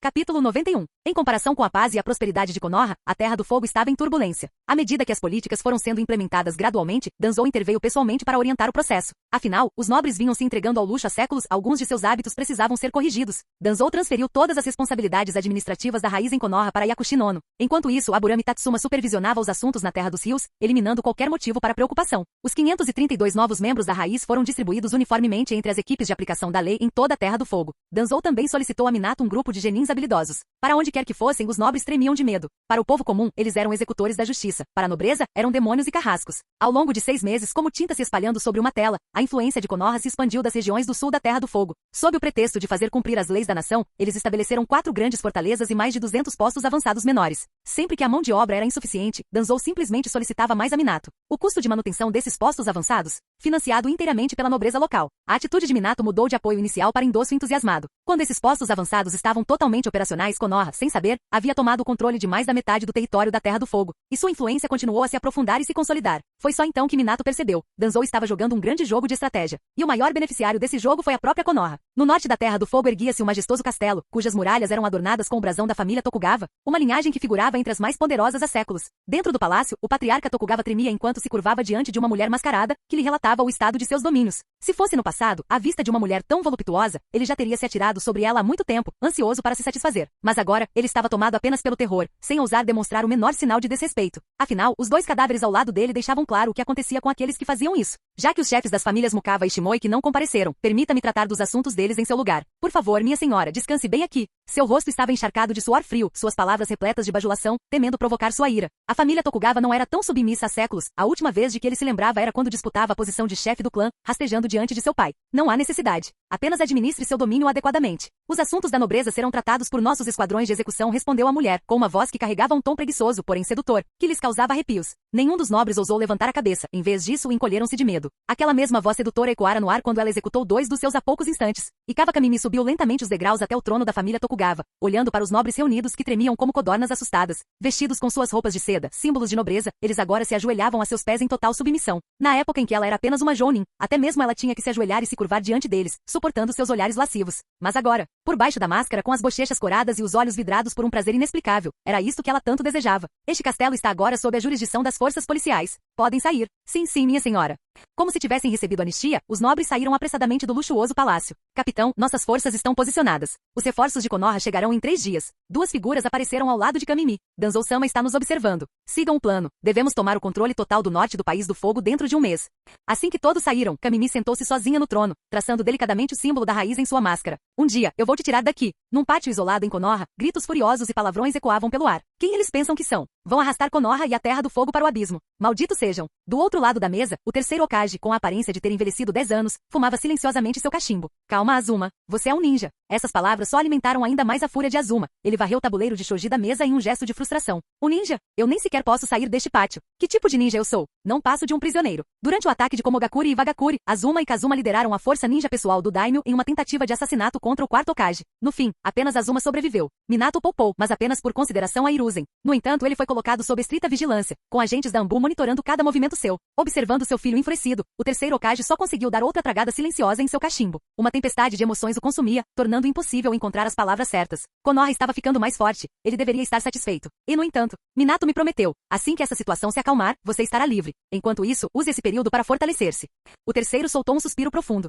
Capítulo 91. Em comparação com a paz e a prosperidade de Konoha, a Terra do Fogo estava em turbulência. À medida que as políticas foram sendo implementadas gradualmente, Danzou interveio pessoalmente para orientar o processo. Afinal, os nobres vinham se entregando ao luxo há séculos, alguns de seus hábitos precisavam ser corrigidos. Danzou transferiu todas as responsabilidades administrativas da raiz em Konoha para Yakushi Nono. Enquanto isso, Aburami Tatsuma supervisionava os assuntos na Terra dos Rios, eliminando qualquer motivo para preocupação. Os 532 novos membros da raiz foram distribuídos uniformemente entre as equipes de aplicação da lei em toda a Terra do Fogo. Danzou também solicitou a Minato um grupo de genins habilidosos. Para onde quer que fossem, os nobres tremiam de medo. Para o povo comum, eles eram executores da justiça. Para a nobreza, eram demônios e carrascos. Ao longo de 6 meses, como tinta se espalhando sobre uma tela, a influência de Konoha se expandiu das regiões do sul da Terra do Fogo. Sob o pretexto de fazer cumprir as leis da nação, eles estabeleceram 4 grandes fortalezas e mais de 200 postos avançados menores. Sempre que a mão de obra era insuficiente, Danzou simplesmente solicitava mais a Minato. O custo de manutenção desses postos avançados, financiado inteiramente pela nobreza local. A atitude de Minato mudou de apoio inicial para endosso entusiasmado. Quando esses postos avançados estavam totalmente operacionais, Konoha, sem saber, havia tomado o controle de mais da metade do território da Terra do Fogo, e sua influência continuou a se aprofundar e se consolidar. Foi só então que Minato percebeu. Danzou estava jogando um grande jogo de estratégia, e o maior beneficiário desse jogo foi a própria Konoha. No norte da Terra do Fogo erguia-se um majestoso castelo, cujas muralhas eram adornadas com o brasão da família Tokugawa, uma linhagem que figurava entre as mais poderosas há séculos. Dentro do palácio, o patriarca Tokugawa tremia enquanto se curvava diante de uma mulher mascarada, que lhe relatava o estado de seus domínios. Se fosse no passado, à vista de uma mulher tão voluptuosa, ele já teria se atirado sobre ela há muito tempo, ansioso para se satisfazer. Mas agora, ele estava tomado apenas pelo terror, sem ousar demonstrar o menor sinal de desrespeito. Afinal, os 2 cadáveres ao lado dele deixavam claro o que acontecia com aqueles que faziam isso. Já que os chefes das famílias Mukava e Shimoiki não compareceram, permita-me tratar dos assuntos deles em seu lugar. Por favor, minha senhora, descanse bem aqui. Seu rosto estava encharcado de suor frio, suas palavras repletas de bajulação, temendo provocar sua ira. A família Tokugawa não era tão submissa há séculos, a última vez de que ele se lembrava era quando disputava a posição de chefe do clã, rastejando diante de seu pai. Não há necessidade. Apenas administre seu domínio adequadamente. Os assuntos da nobreza serão tratados por nossos esquadrões de execução, respondeu a mulher, com uma voz que carregava um tom preguiçoso, porém sedutor, que lhes causava arrepios. Nenhum dos nobres ousou levantar a cabeça, em vez disso encolheram-se de medo. Aquela mesma voz sedutora ecoara no ar quando ela executou 2 dos seus há poucos instantes. E Kawakami subiu lentamente os degraus até o trono da família Tokugawa, olhando para os nobres reunidos que tremiam como codornas assustadas. Vestidos com suas roupas de seda, símbolos de nobreza, eles agora se ajoelhavam a seus pés em total submissão. Na época em que ela era apenas uma jounin, até mesmo ela tinha que se ajoelhar e se curvar diante deles, suportando seus olhares lascivos. Mas agora, por baixo da máscara com as bochechas coradas e os olhos vidrados por um prazer inexplicável, era isso que ela tanto desejava. Este castelo está agora sob a jurisdição das forças policiais. Podem sair. Sim, sim, minha senhora. Como se tivessem recebido anistia, os nobres saíram apressadamente do luxuoso palácio. Capitão, nossas forças estão posicionadas. Os reforços de Konoha chegarão em 3 dias. 2 figuras apareceram ao lado de Kamimi. Danzou-sama está nos observando. Sigam o plano. Devemos tomar o controle total do norte do País do Fogo dentro de um mês. Assim que todos saíram, Kamimi sentou-se sozinha no trono, traçando delicadamente o símbolo da raiz em sua máscara. Um dia, eu vou te tirar daqui. Num pátio isolado em Konoha, gritos furiosos e palavrões ecoavam pelo ar. Quem eles pensam que são? Vão arrastar Konoha e a Terra do Fogo para o abismo. Malditos sejam. Do outro lado da mesa, o terceiro Hokage, com a aparência de ter envelhecido 10 anos, fumava silenciosamente seu cachimbo. Calma, Azuma. Você é um ninja. Essas palavras só alimentaram ainda mais a fúria de Azuma. Ele varreu o tabuleiro de shoji da mesa em um gesto de frustração. Um ninja? Eu nem sequer posso sair deste pátio. Que tipo de ninja eu sou? Não passo de um prisioneiro. Durante o ataque de Komogakuri e Wagakuri, Azuma e Kazuma lideraram a força ninja pessoal do Daimyo em uma tentativa de assassinato contra o quarto Hokage. No fim, apenas Azuma sobreviveu. Minato o poupou, mas apenas por consideração a Hiruzen. No entanto, ele foi colocado sob estrita vigilância, com agentes da Anbu monitorando cada movimento seu. Observando seu filho enfurecido, o terceiro Hokage só conseguiu dar outra tragada silenciosa em seu cachimbo. Uma tempestade de emoções o consumia, tornando impossível encontrar as palavras certas. Konoha estava ficando mais forte. Ele deveria estar satisfeito. E no entanto, Minato me prometeu, assim que essa situação se acalmar, você estará livre. Enquanto isso, use esse período para fortalecer-se. O terceiro soltou um suspiro profundo.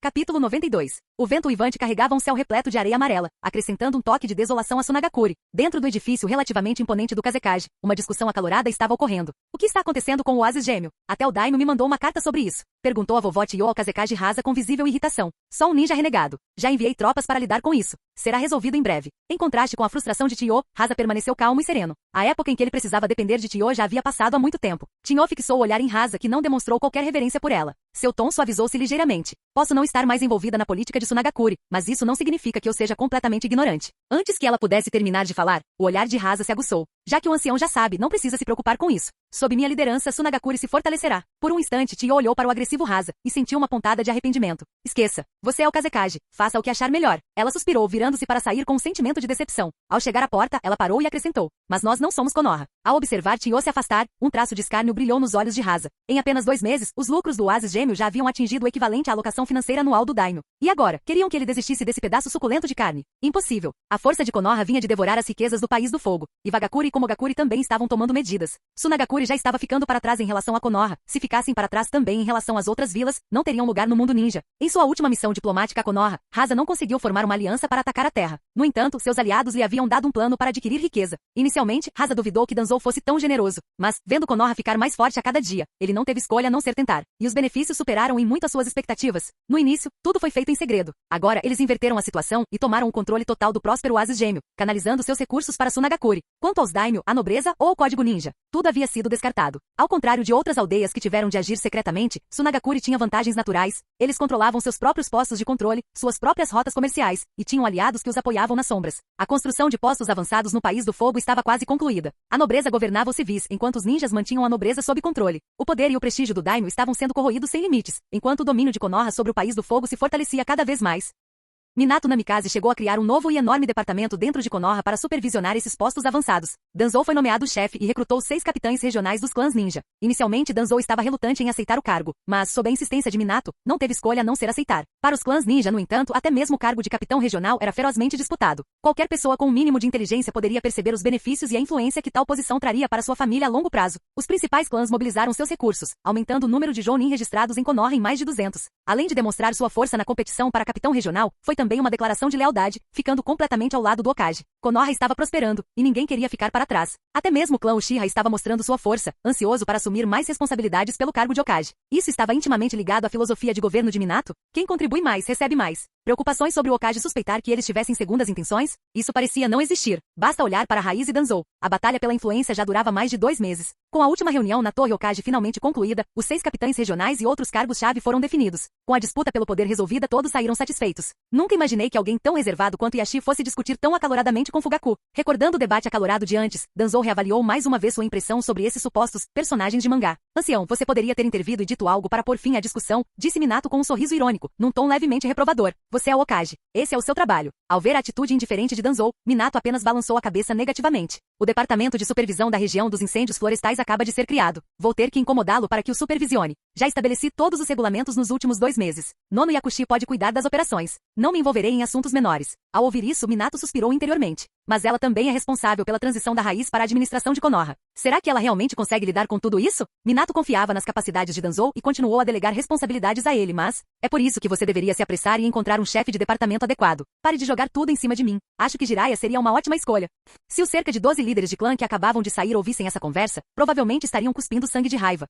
Capítulo 92. O vento uivante carregava um céu repleto de areia amarela, acrescentando um toque de desolação a Sunagakure. Dentro do edifício relativamente imponente do Kazekage, uma discussão acalorada estava ocorrendo. O que está acontecendo com o oásis gêmeo? Até o Daimyo me mandou uma carta sobre isso. Perguntou a vovó Chiyo ao Kazekage rasa com visível irritação. Só um ninja renegado. Já enviei tropas para lidar com isso. Será resolvido em breve. Em contraste com a frustração de Chiyo, Rasa permaneceu calmo e sereno. A época em que ele precisava depender de Chiyo já havia passado há muito tempo. Chiyo fixou o olhar em Rasa que não demonstrou qualquer reverência por ela. Seu tom suavizou-se ligeiramente. Posso não estar mais envolvida na política de Sunagakure, mas isso não significa que eu seja completamente ignorante. Antes que ela pudesse terminar de falar, o olhar de Rasa se aguçou. Já que o ancião já sabe, não precisa se preocupar com isso. Sob minha liderança, Sunagakure se fortalecerá. Por um instante, Chiyo olhou para o agressivo Rasa e sentiu uma pontada de arrependimento. Esqueça. Você é o Kazekage. Faça o que achar melhor. Ela suspirou, virando-se para sair com um sentimento de decepção. Ao chegar à porta, ela parou e acrescentou. Mas nós não somos Konoha. Ao observar Chiyo se afastar, um traço de escárnio brilhou nos olhos de Rasa. Em apenas 2 meses, os lucros do oásis gêmeo já haviam atingido o equivalente à alocação financeira anual do Daimyo. E agora, queriam que ele desistisse desse pedaço suculento de carne. Impossível. A força de Konoha vinha de devorar as riquezas do País do Fogo. E Wagakure e Komogakure também estavam tomando medidas. Sunagakure já estava ficando para trás em relação a Konoha. Se ficassem para trás também em relação às outras vilas, não teriam lugar no mundo ninja. Em sua última missão diplomática a Konoha, Rasa não conseguiu formar uma aliança para atacar a Terra. No entanto, seus aliados lhe haviam dado um plano para adquirir riqueza. Inicialmente, Rasa duvidou que Danzou fosse tão generoso. Mas, vendo Konoha ficar mais forte a cada dia, ele não teve escolha a não ser tentar. E os benefícios superaram em muito as suas expectativas. No início, tudo foi feito em segredo. Agora, eles inverteram a situação e tomaram o controle total do próspero oásis gêmeo, canalizando seus recursos para Sunagakure. Quanto aos Daimyo, a nobreza ou o código ninja, tudo havia sido descartado. Ao contrário de outras aldeias que tiveram de agir secretamente, Sunagakure tinha vantagens naturais. Eles controlavam seus próprios postos de controle, suas próprias rotas comerciais, e tinham aliados que os apoiavam nas sombras. A construção de postos avançados no País do Fogo estava quase concluída. A nobreza governava os civis, enquanto os ninjas mantinham a nobreza sob controle. O poder e o prestígio do Daimyo estavam sendo corroídos sem limites, enquanto o domínio de Konoha sobre o País do Fogo se fortalecia cada vez mais. Minato Namikaze chegou a criar um novo e enorme departamento dentro de Konoha para supervisionar esses postos avançados. Danzou foi nomeado chefe e recrutou 6 capitães regionais dos clãs ninja. Inicialmente Danzou estava relutante em aceitar o cargo, mas, sob a insistência de Minato, não teve escolha a não ser aceitar. Para os clãs ninja, no entanto, até mesmo o cargo de capitão regional era ferozmente disputado. Qualquer pessoa com um mínimo de inteligência poderia perceber os benefícios e a influência que tal posição traria para sua família a longo prazo. Os principais clãs mobilizaram seus recursos, aumentando o número de Jounin registrados em Konoha em mais de 200. Além de demonstrar sua força na competição para capitão regional, foi também uma declaração de lealdade, ficando completamente ao lado do Hokage. Konoha estava prosperando, e ninguém queria ficar para trás. Até mesmo o clã Uchiha estava mostrando sua força, ansioso para assumir mais responsabilidades pelo cargo de Hokage. Isso estava intimamente ligado à filosofia de governo de Minato. Quem contribui mais recebe mais. Preocupações sobre o Hokage suspeitar que eles tivessem segundas intenções? Isso parecia não existir. Basta olhar para Raiz e Danzou. A batalha pela influência já durava mais de 2 meses. Com a última reunião na Torre Hokage finalmente concluída, os 6 capitães regionais e outros cargos-chave foram definidos. Com a disputa pelo poder resolvida, todos saíram satisfeitos. Nunca imaginei que alguém tão reservado quanto Yashi fosse discutir tão acaloradamente com Fugaku. Recordando o debate acalorado de antes, Danzou reavaliou mais uma vez sua impressão sobre esses supostos personagens de mangá. Ancião, você poderia ter intervido e dito algo para pôr fim à discussão, disse Minato com um sorriso irônico, num tom levemente reprovador. Você é o Hokage. Esse é o seu trabalho. Ao ver a atitude indiferente de Danzou, Minato apenas balançou a cabeça negativamente. O Departamento de Supervisão da Região dos Incêndios Florestais acaba de ser criado. Vou ter que incomodá-lo para que o supervisione. Já estabeleci todos os regulamentos nos últimos 2 meses. Nono Yakushi pode cuidar das operações. Não me envolverei em assuntos menores. Ao ouvir isso, Minato suspirou interiormente. Mas ela também é responsável pela transição da raiz para a administração de Konoha. Será que ela realmente consegue lidar com tudo isso? Minato confiava nas capacidades de Danzou e continuou a delegar responsabilidades a ele, mas... É por isso que você deveria se apressar e encontrar um chefe de departamento adequado. Pare de jogar tudo em cima de mim. Acho que Jiraiya seria uma ótima escolha. Se os cerca de 12 líderes de clã que acabavam de sair ouvissem essa conversa, provavelmente estariam cuspindo sangue de raiva.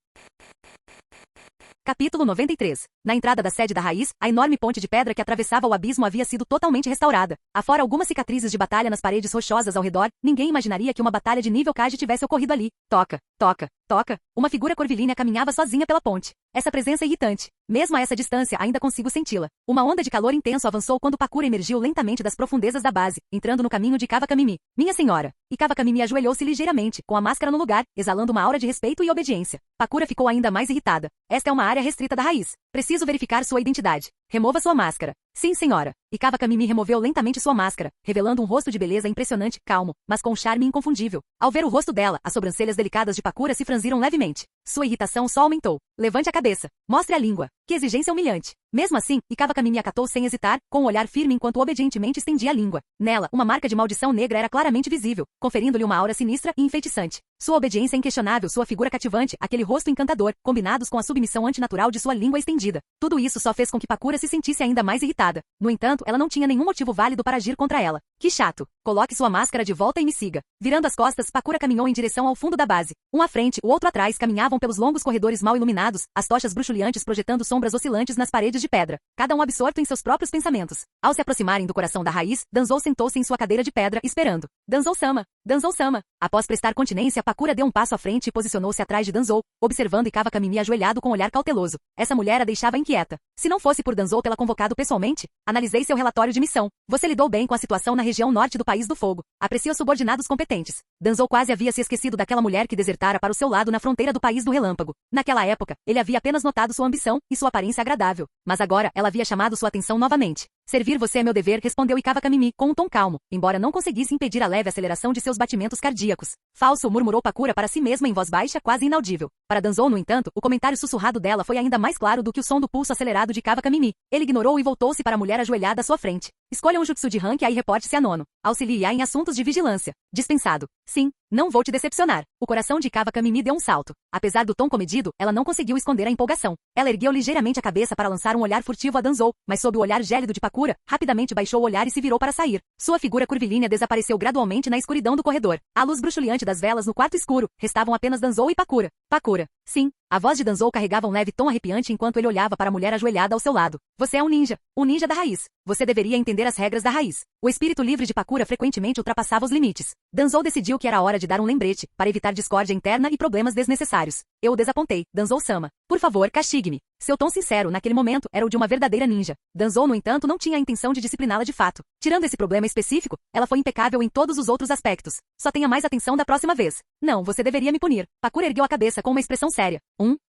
Capítulo 93. Na entrada da sede da raiz, a enorme ponte de pedra que atravessava o abismo havia sido totalmente restaurada. Afora algumas cicatrizes de batalha nas paredes rochosas ao redor, ninguém imaginaria que uma batalha de nível Kage tivesse ocorrido ali. Toca, toca, toca. Uma figura curvilínea caminhava sozinha pela ponte. Essa presença é irritante. Mesmo a essa distância ainda consigo senti-la. Uma onda de calor intenso avançou quando Pakura emergiu lentamente das profundezas da base, entrando no caminho de Kawakami. Minha senhora. E Kawakami ajoelhou-se ligeiramente, com a máscara no lugar, exalando uma aura de respeito e obediência. Pakura ficou ainda mais irritada. Esta é uma área restrita da raiz. Preciso verificar sua identidade. Remova sua máscara. Sim, senhora. E Kawakami removeu lentamente sua máscara, revelando um rosto de beleza impressionante, calmo, mas com um charme inconfundível. Ao ver o rosto dela, as sobrancelhas delicadas de Pakura se franziram levemente. Sua irritação só aumentou. Levante a cabeça. Mostre a língua. Que exigência humilhante. Mesmo assim, Kawakami acatou sem hesitar, com um olhar firme enquanto obedientemente estendia a língua. Nela, uma marca de maldição negra era claramente visível, conferindo-lhe uma aura sinistra e enfeitiçante. Sua obediência inquestionável, sua figura cativante, aquele rosto encantador, combinados com a submissão antinatural de sua língua estendida. Tudo isso só fez com que Pakura se sentisse ainda mais irritada. No entanto, ela não tinha nenhum motivo válido para agir contra ela. Que chato. Coloque sua máscara de volta e me siga. Virando as costas, Pakura caminhou em direção ao fundo da base. Um à frente, o outro atrás caminhavam pelos longos corredores mal iluminados, as tochas bruxuleantes projetando sombras oscilantes nas paredes de pedra, cada um absorto em seus próprios pensamentos. Ao se aproximarem do coração da raiz, Danzou sentou-se em sua cadeira de pedra, esperando. Danzou-sama! Danzou-sama! Após prestar continência, Pakura deu um passo à frente e posicionou-se atrás de Danzou, observando Kawakami ajoelhado com um olhar cauteloso. Essa mulher a deixava inquieta. Se não fosse por Danzou tê-la convocado pessoalmente, analisei seu relatório de missão. Você lidou bem com a situação na região norte do País do Fogo. Aprecia os subordinados competentes. Danzou quase havia se esquecido daquela mulher que desertara para o seu lado na fronteira do País do Relâmpago. Naquela época, ele havia apenas notado sua ambição e sua aparência agradável. Mas agora, ela havia chamado sua atenção novamente. Servir você é meu dever, respondeu Kawakami com um tom calmo, embora não conseguisse impedir a leve aceleração de seus batimentos cardíacos. Falso, murmurou Pakura para si mesma em voz baixa, quase inaudível. Para Danzou, no entanto, o comentário sussurrado dela foi ainda mais claro do que o som do pulso acelerado de Kawakami. Ele ignorou e voltou-se para a mulher ajoelhada à sua frente. Escolha um jutsu de rank e reporte-se a Nono. Auxilie-a em assuntos de vigilância. Dispensado. Sim, não vou te decepcionar. O coração de Kawakami deu um salto. Apesar do tom comedido, ela não conseguiu esconder a empolgação. Ela ergueu ligeiramente a cabeça para lançar um olhar furtivo a Danzou, mas sob o olhar gélido de Pakura, rapidamente baixou o olhar e se virou para sair. Sua figura curvilínea desapareceu gradualmente na escuridão do corredor. A luz bruxuleante das velas no quarto escuro, restavam apenas Danzou e Pakura. Pakura. Sim. A voz de Danzou carregava um leve tom arrepiante enquanto ele olhava para a mulher ajoelhada ao seu lado. Você é um ninja da raiz. Você deveria entender as regras da raiz. O espírito livre de Pakura frequentemente ultrapassava os limites. Danzou decidiu que era hora de dar um lembrete, para evitar discórdia interna e problemas desnecessários. Eu o desapontei, Danzou-sama. Por favor, castigue-me. Seu tom sincero, naquele momento, era o de uma verdadeira ninja. Danzou, no entanto, não tinha a intenção de discipliná-la de fato. Tirando esse problema específico, ela foi impecável em todos os outros aspectos. Só tenha mais atenção da próxima vez. Não, você deveria me punir. Pakura ergueu a cabeça com uma expressão séria.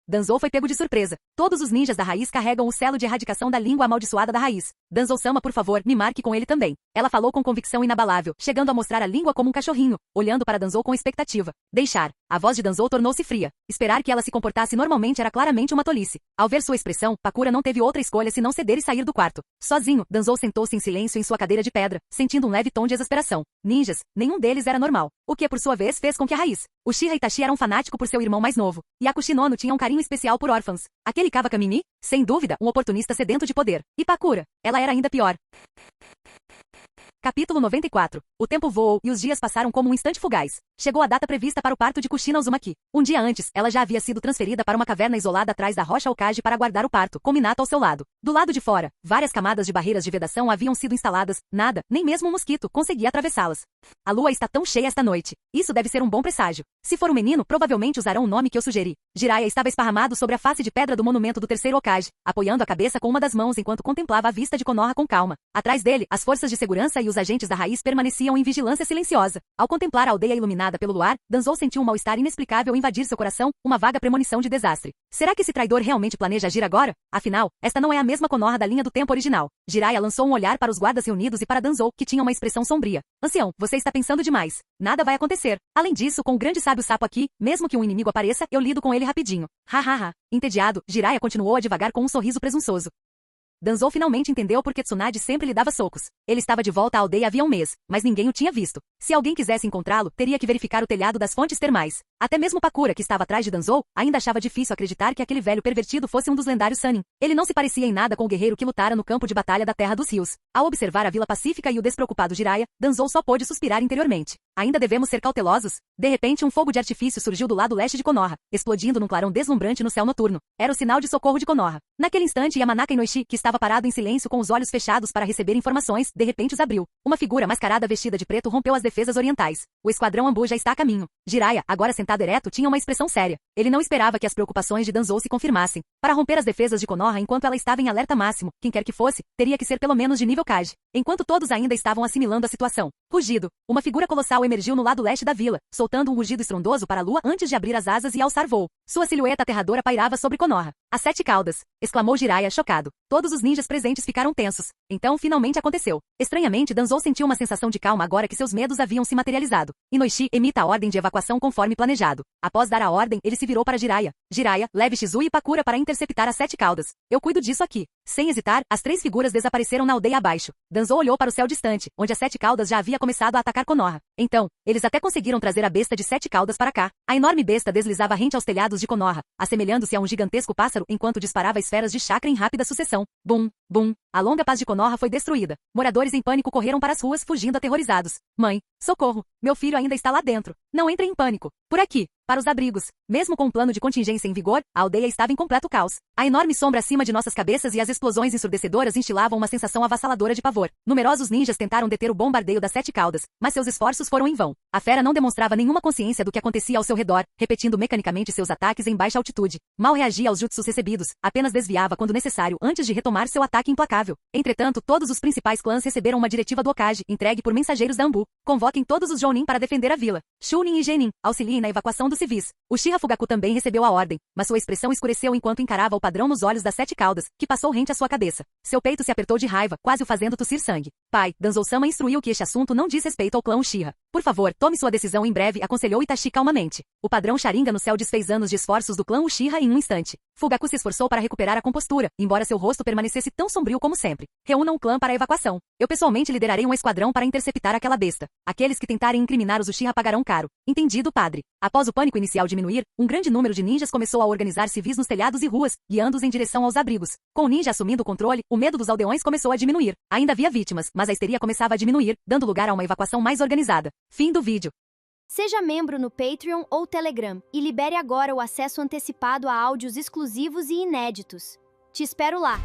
Danzou foi pego de surpresa. Todos os ninjas da raiz carregam o selo de erradicação da língua amaldiçoada da raiz. Danzou-sama, por favor, me marque com ele também. Ela falou com convicção inabalável, chegando a mostrar a língua como um cachorrinho, olhando para Danzou com expectativa. Deixar. A voz de Danzou tornou-se fria. Esperar que ela se comportasse normalmente era claramente uma tolice. Ao ver sua expressão, Pakura não teve outra escolha senão ceder e sair do quarto. Sozinho, Danzou sentou-se em silêncio em sua cadeira de pedra, sentindo um leve tom de exasperação. Ninjas, nenhum deles era normal. O que, por sua vez, fez com que a raiz. Uchiha Itachi era um fanático por seu irmão mais novo. Yakushi Nono tinha um carinho especial por órfãos. Aquele Kawakami? Sem dúvida, um oportunista sedento de poder. E Pakura? Ela era ainda pior. Capítulo 94. O tempo voou e os dias passaram como um instante fugaz. Chegou a data prevista para o parto de Kushina Uzumaki. Um dia antes, ela já havia sido transferida para uma caverna isolada atrás da rocha Okage para aguardar o parto, com Minato ao seu lado. Do lado de fora, várias camadas de barreiras de vedação haviam sido instaladas, nada, nem mesmo um mosquito, conseguia atravessá-las. A lua está tão cheia esta noite. Isso deve ser um bom presságio. Se for um menino, provavelmente usarão o nome que eu sugeri. Jiraiya estava esparramado sobre a face de pedra do monumento do terceiro Okage, apoiando a cabeça com uma das mãos enquanto contemplava a vista de Konoha com calma. Atrás dele, as forças de segurança e os agentes da raiz permaneciam em vigilância silenciosa. Ao contemplar a aldeia iluminada pelo luar, Danzou sentiu um mal-estar inexplicável invadir seu coração, uma vaga premonição de desastre. Será que esse traidor realmente planeja agir agora? Afinal, esta não é a mesma Konoha da linha do tempo original. Jiraiya lançou um olhar para os guardas reunidos e para Danzou, que tinha uma expressão sombria. Ancião, você está pensando demais. Nada vai acontecer. Além disso, com o grande sábio cabe o sapo aqui, mesmo que um inimigo apareça, eu lido com ele rapidinho. Hahaha. Entediado, Jiraiya continuou a devagar com um sorriso presunçoso. Danzou finalmente entendeu por que Tsunade sempre lhe dava socos. Ele estava de volta à aldeia havia um mês, mas ninguém o tinha visto. Se alguém quisesse encontrá-lo, teria que verificar o telhado das fontes termais. Até mesmo Pakura, que estava atrás de Danzou, ainda achava difícil acreditar que aquele velho pervertido fosse um dos lendários Sannin. Ele não se parecia em nada com o guerreiro que lutara no campo de batalha da Terra dos Rios. Ao observar a vila pacífica e o despreocupado Jiraiya, Danzou só pôde suspirar interiormente. Ainda devemos ser cautelosos? De repente um fogo de artifício surgiu do lado leste de Konoha, explodindo num clarão deslumbrante no céu noturno. Era o sinal de socorro de Konoha. Naquele instante Yamanaka Inoishi, que estava parado em silêncio com os olhos fechados para receber informações, de repente os abriu. Uma figura mascarada vestida de preto rompeu as defesas orientais. O esquadrão Ambu já está a caminho. Jiraiya, agora sentado ereto, tinha uma expressão séria. Ele não esperava que as preocupações de Danzou se confirmassem. Para romper as defesas de Konoha enquanto ela estava em alerta máximo, quem quer que fosse, teria que ser pelo menos de nível Kage. Enquanto todos ainda estavam assimilando a situação. Rugido. Uma figura colossal emergiu no lado leste da vila, soltando um rugido estrondoso para a lua antes de abrir as asas e alçar voo. Sua silhueta aterradora pairava sobre Konoha. As 7 caudas! Exclamou Jiraiya, chocado. Todos os ninjas presentes ficaram tensos. Então, finalmente aconteceu. Estranhamente, Danzou sentiu uma sensação de calma agora que seus medos haviam se materializado. Inoishi, emita a ordem de evacuação conforme planejado. Após dar a ordem, ele se virou para Jiraiya. Jiraiya, leve Shizui e Pakura para interceptar as 7 caudas. Eu cuido disso aqui. Sem hesitar, as 3 figuras desapareceram na aldeia abaixo. Danzou olhou para o céu distante, onde as 7 caudas já havia começado a atacar Konoha. Então, eles até conseguiram trazer a besta de 7 caudas para cá. A enorme besta deslizava rente aos telhados de Konoha, assemelhando-se a um gigantesco pássaro enquanto disparava esferas de chakra em rápida sucessão. Bum, bum. A longa paz de Konoha foi destruída. Moradores em pânico correram para as ruas fugindo aterrorizados. Mãe, socorro! Meu filho ainda está lá dentro. Não entre em pânico. Por aqui. Para os abrigos. Mesmo com um plano de contingência em vigor, a aldeia estava em completo caos. A enorme sombra acima de nossas cabeças e as explosões ensurdecedoras instilavam uma sensação avassaladora de pavor. Numerosos ninjas tentaram deter o bombardeio das 7 caudas, mas seus esforços foram em vão. A fera não demonstrava nenhuma consciência do que acontecia ao seu redor, repetindo mecanicamente seus ataques em baixa altitude. Mal reagia aos jutsus recebidos, apenas desviava quando necessário antes de retomar seu ataque implacável. Entretanto, todos os principais clãs receberam uma diretiva do Hokage, entregue por mensageiros da Ambu. Convoquem todos os Jounin para defender a vila. Chunin e Genin, auxiliem na evacuação dos civis. O Uchiha Fugaku também recebeu a ordem, mas sua expressão escureceu enquanto encarava o padrão nos olhos das 7 caudas, que passou rente à sua cabeça. Seu peito se apertou de raiva, quase o fazendo tossir sangue. Pai, Danzou-sama instruiu que este assunto não diz respeito ao clã Uchiha. Por favor, tome sua decisão em breve, aconselhou Itachi calmamente. O padrão Sharingan no céu desfez anos de esforços do clã Uchiha em um instante. Fugaku se esforçou para recuperar a compostura, embora seu rosto permanecesse tão sombrio como sempre. Reúnam o clã para a evacuação. Eu pessoalmente liderarei um esquadrão para interceptar aquela besta. Aqueles que tentarem incriminar os Uchiha pagarão caro. Entendido, padre. Após o pânico inicial diminuir, um grande número de ninjas começou a organizar civis nos telhados e ruas, guiando-os em direção aos abrigos. Com o ninja assumindo o controle, o medo dos aldeões começou a diminuir. Ainda havia vítimas, mas a histeria começava a diminuir, dando lugar a uma evacuação mais organizada. Fim do vídeo. Seja membro no Patreon ou Telegram e libere agora o acesso antecipado a áudios exclusivos e inéditos. Te espero lá!